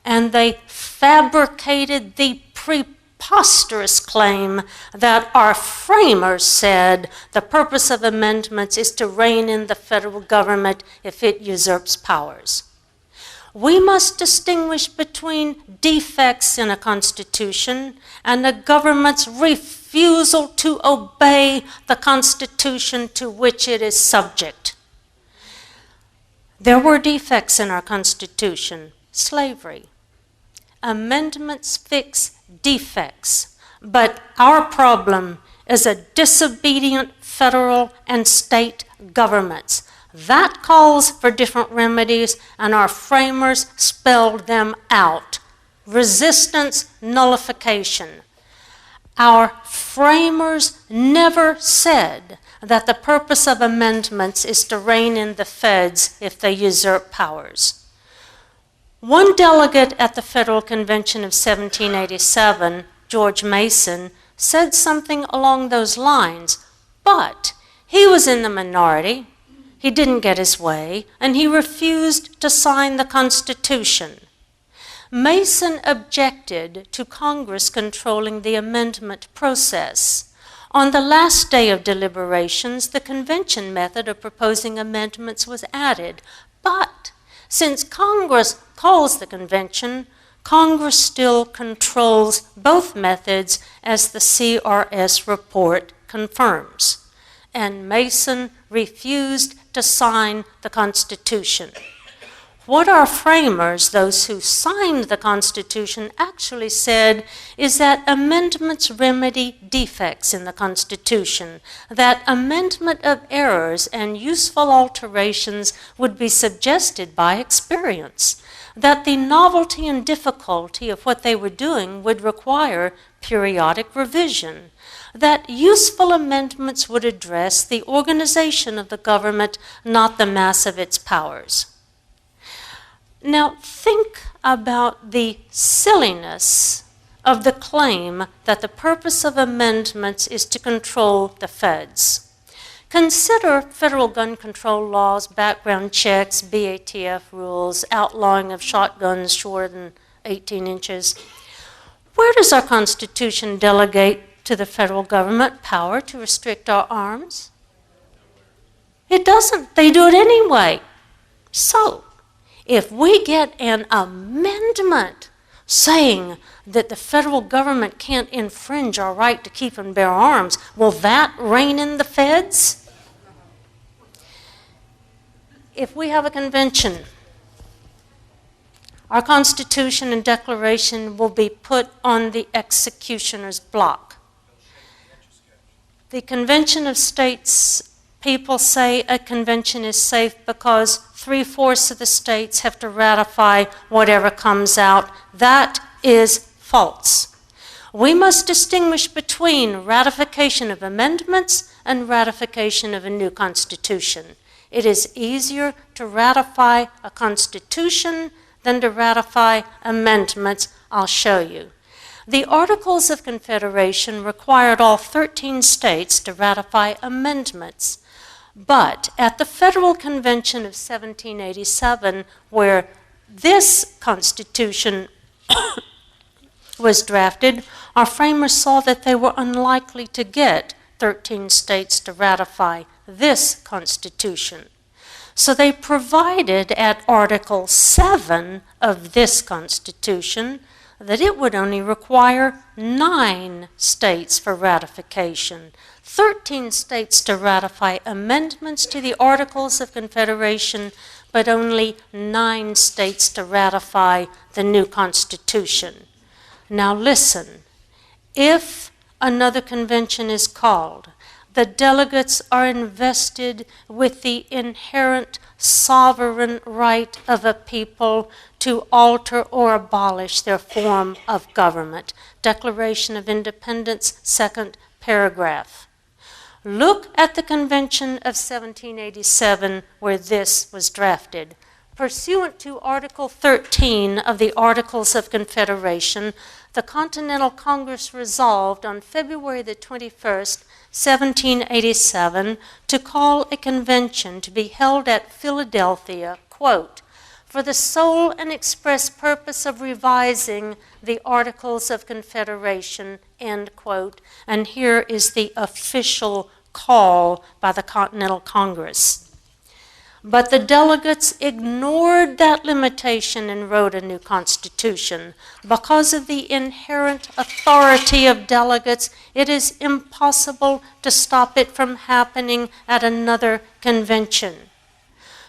And they fabricated the preposterous claim that our framers said the purpose of amendments is to rein in the federal government if it usurps powers. We must distinguish between defects in a constitution and a government's refusal to obey the constitution to which it is subject. There were defects in our constitution: slavery. Amendments fix defects, but our problem is a disobedient federal and state governments. That calls for different remedies, and our framers spelled them out. Resistance, nullification. Our framers never said that the purpose of amendments is to rein in the feds if they usurp powers. One delegate at the Federal Convention of 1787, George Mason, said something along those lines, but he was in the minority. He didn't get his way, and he refused to sign the Constitution. Mason objected to Congress controlling the amendment process. On the last day of deliberations, the convention method of proposing amendments was added, but since Congress calls the convention, Congress still controls both methods, as the CRS report confirms. And Mason refused to sign the Constitution. What our framers, those who signed the Constitution, actually said is that amendments remedy defects in the Constitution, that amendment of errors and useful alterations would be suggested by experience, that the novelty and difficulty of what they were doing would require periodic revision, that useful amendments would address the organization of the government, not the mass of its powers. Now, think about the silliness of the claim that the purpose of amendments is to control the feds. Consider federal gun control laws, background checks, BATF rules, outlawing of shotguns shorter than 18 inches. Where does our Constitution delegate to the federal government power to restrict our arms? It doesn't. They do it anyway. So, if we get an amendment saying that the federal government can't infringe our right to keep and bear arms, will that rein in the feds? If we have a convention, our Constitution and Declaration will be put on the executioner's block. The Convention of States, people say a convention is safe because 3/4 of the states have to ratify whatever comes out. That is false. We must distinguish between ratification of amendments and ratification of a new constitution. It is easier to ratify a constitution than to ratify amendments. I'll show you. The Articles of Confederation required all 13 states to ratify amendments. But at the Federal Convention of 1787, where this Constitution was drafted, our framers saw that they were unlikely to get 13 states to ratify this Constitution. So they provided at Article 7 of this Constitution that it would only require 9 states for ratification, 13 states to ratify amendments to the Articles of Confederation, but only 9 states to ratify the new Constitution. Now listen, if another convention is called, the delegates are invested with the inherent sovereign right of a people to alter or abolish their form of government. Declaration of Independence, 2nd paragraph. Look at the Convention of 1787 where this was drafted. Pursuant to Article 13 of the Articles of Confederation, the Continental Congress resolved on February the 21st, 1787, to call a convention to be held at Philadelphia, quote, for the sole and express purpose of revising the Articles of Confederation, end quote. And here is the official call by the Continental Congress. But the delegates ignored that limitation and wrote a new constitution. Because of the inherent authority of delegates, it is impossible to stop it from happening at another convention.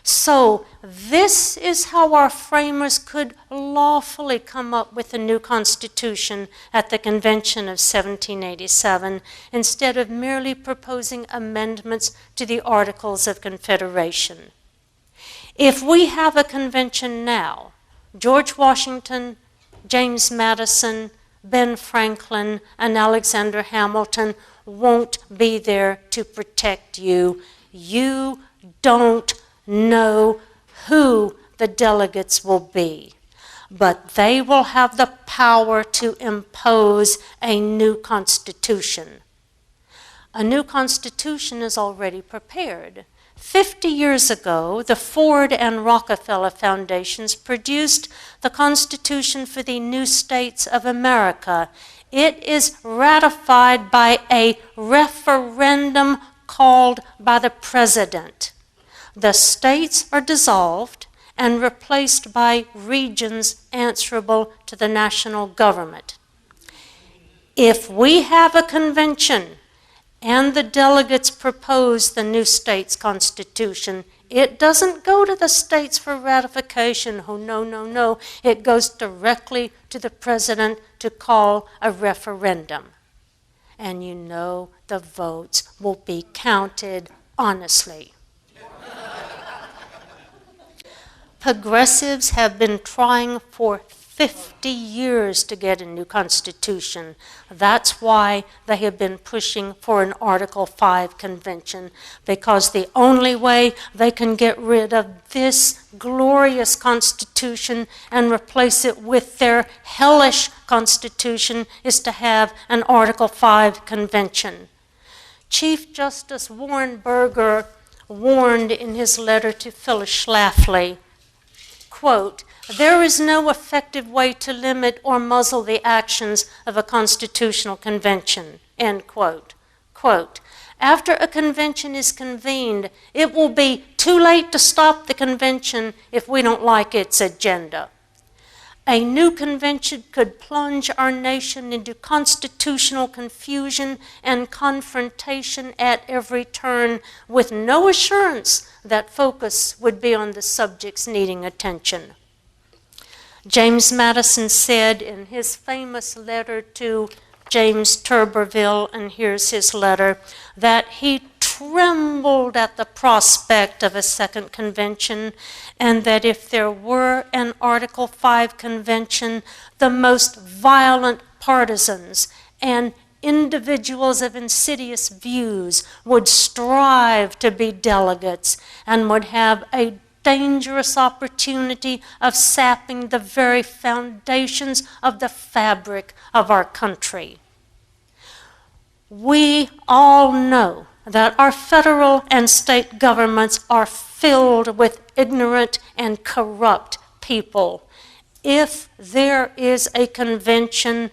So this is how our framers could lawfully come up with a new constitution at the Convention of 1787, instead of merely proposing amendments to the Articles of Confederation. If we have a convention now, George Washington, James Madison, Ben Franklin, and Alexander Hamilton won't be there to protect you. You don't know who the delegates will be, but they will have the power to impose a new constitution. A new constitution is already prepared. 50 years ago, the Ford and Rockefeller Foundations produced the Constitution for the New States of America. It is ratified by a referendum called by the President. The states are dissolved and replaced by regions answerable to the national government. If we have a convention and the delegates propose the new state's constitution, it doesn't go to the states for ratification. Oh, no, no, no. It goes directly to the president to call a referendum. And you know the votes will be counted honestly. Progressives have been trying for 50 years to get a new constitution. That's why they have been pushing for an Article 5 convention, because the only way they can get rid of this glorious constitution and replace it with their hellish constitution is to have an Article 5 convention. Chief Justice Warren Burger warned in his letter to Phyllis Schlafly, quote, "There is no effective way to limit or muzzle the actions of a constitutional convention," end quote. Quote, "After a convention is convened, it will be too late to stop the convention if we don't like its agenda. A new convention could plunge our nation into constitutional confusion and confrontation at every turn, with no assurance that focus would be on the subjects needing attention." James Madison said in his famous letter to James Turberville, and here's his letter, that he trembled at the prospect of a second convention, and that if there were an Article 5 convention, the most violent partisans and individuals of insidious views would strive to be delegates and would have a dangerous opportunity of sapping the very foundations of the fabric of our country. We all know that our federal and state governments are filled with ignorant and corrupt people. If there is a convention,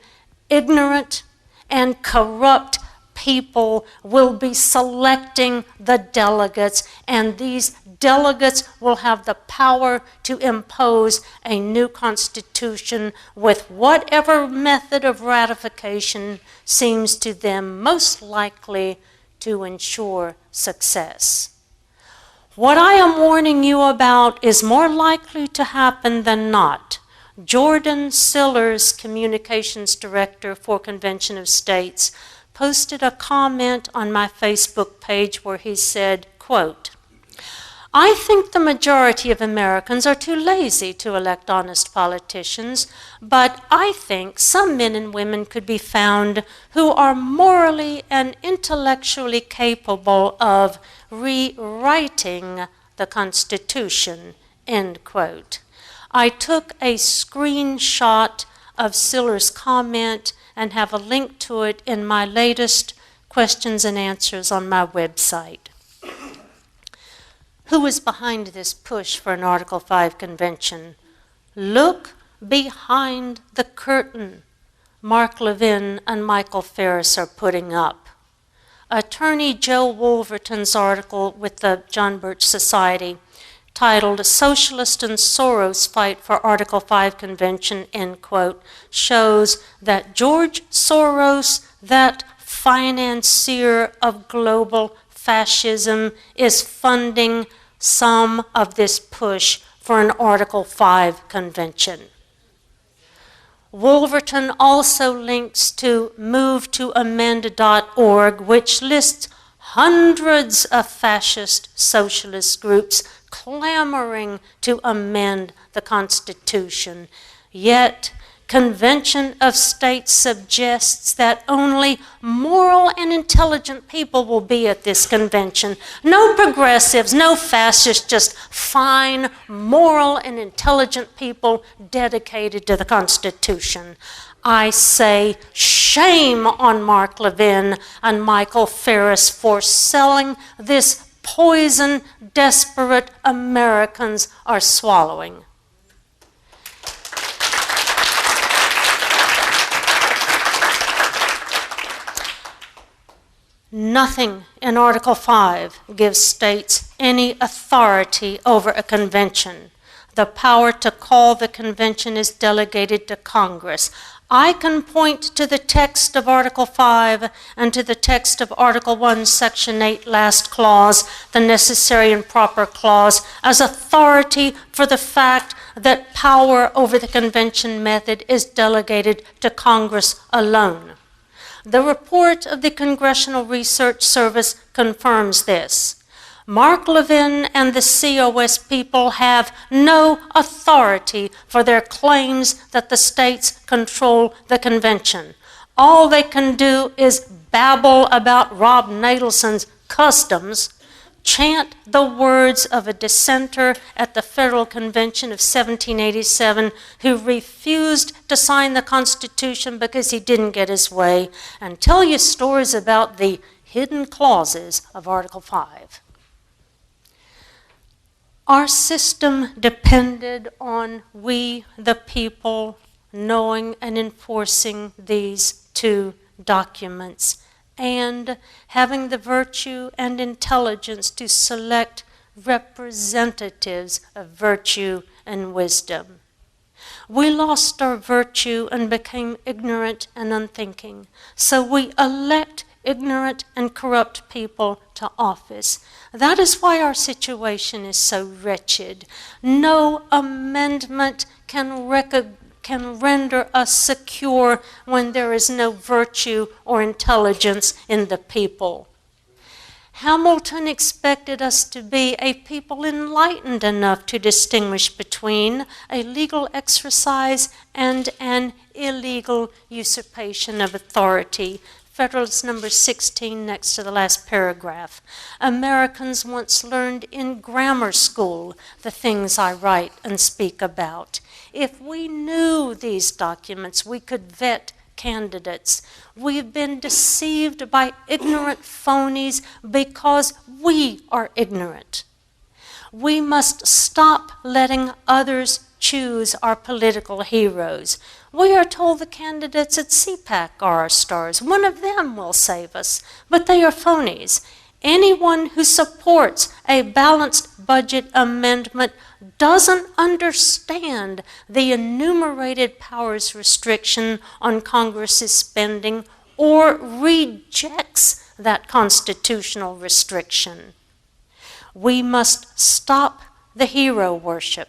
ignorant and corrupt people will be selecting the delegates, and these delegates will have the power to impose a new constitution with whatever method of ratification seems to them most likely to ensure success. What I am warning you about is more likely to happen than not. Jordan Sillers, communications director for Convention of States, posted a comment on my Facebook page where he said, quote, "I think the majority of Americans are too lazy to elect honest politicians, but I think some men and women could be found who are morally and intellectually capable of rewriting the Constitution," end quote. I took a screenshot of Siller's comment and have a link to it in my latest questions and answers on my website. Who is behind this push for an Article 5 convention? Look behind the curtain Mark Levin and Michael Ferris are putting up. Attorney Joe Wolverton's article with the John Birch Society, titled "Socialist and Soros Fight for Article 5 Convention," end quote, shows that George Soros, that financier of global fascism, is funding some of this push for an Article 5 convention. Wolverton also links to MoveToAmend.org, which lists hundreds of fascist socialist groups clamoring to amend the Constitution. Yet, Convention of States suggests that only moral and intelligent people will be at this convention. No progressives, no fascists, just fine, moral, and intelligent people dedicated to the Constitution. I say shame on Mark Levin and Michael Ferris for selling this poison desperate Americans are swallowing. Nothing in Article 5 gives states any authority over a convention. The power to call the convention is delegated to Congress. I can point to the text of Article 5 and to the text of Article 1, Section 8, last clause, the necessary and proper clause, as authority for the fact that power over the convention method is delegated to Congress alone. The report of the Congressional Research Service confirms this. Mark Levin and the COS people have no authority for their claims that the states control the convention. All they can do is babble about Rob Nadelson's customs, chant the words of a dissenter at the Federal Convention of 1787 who refused to sign the Constitution because he didn't get his way, and tell you stories about the hidden clauses of Article 5. Our system depended on we, the people, knowing and enforcing these two documents and having the virtue and intelligence to select representatives of virtue and wisdom. We lost our virtue and became ignorant and unthinking, so we elect ignorant and corrupt people to office. That is why our situation is so wretched. No amendment can render us secure when there is no virtue or intelligence in the people. Hamilton expected us to be a people enlightened enough to distinguish between a legal exercise and an illegal usurpation of authority. Federalist number 16 next to the last paragraph. Americans once learned in grammar school the things I write and speak about. If we knew these documents, we could vet candidates. We've been deceived by ignorant phonies because we are ignorant. We must stop letting others choose our political heroes. We are told the candidates at CPAC are our stars. One of them will save us, but they are phonies. Anyone who supports a balanced budget amendment doesn't understand the enumerated powers restriction on Congress's spending or rejects that constitutional restriction. We must stop the hero worship.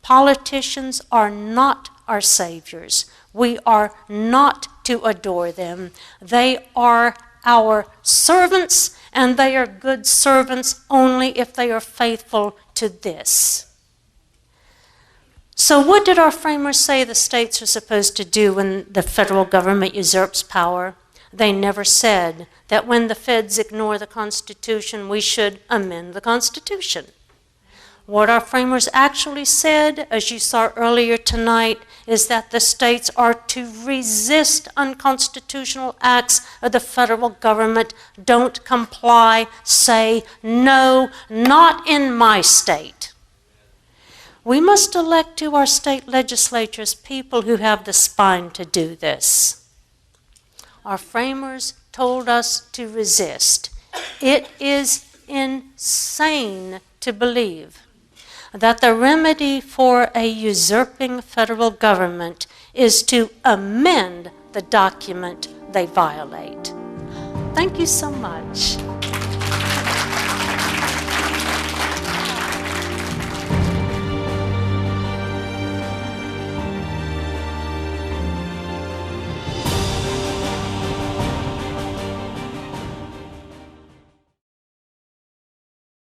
Politicians are not our saviors. We are not to adore them. They are our servants, and they are good servants only if they are faithful to this. So what did our framers say the states are supposed to do when the federal government usurps power? They never said that when the feds ignore the Constitution, we should amend the Constitution. What our framers actually said, as you saw earlier tonight, is that the states are to resist unconstitutional acts of the federal government. Don't comply. Say, no, not in my state. We must elect to our state legislatures people who have the spine to do this. Our framers told us to resist. It is insane to believe that the remedy for a usurping federal government is to amend the document they violate. Thank you so much.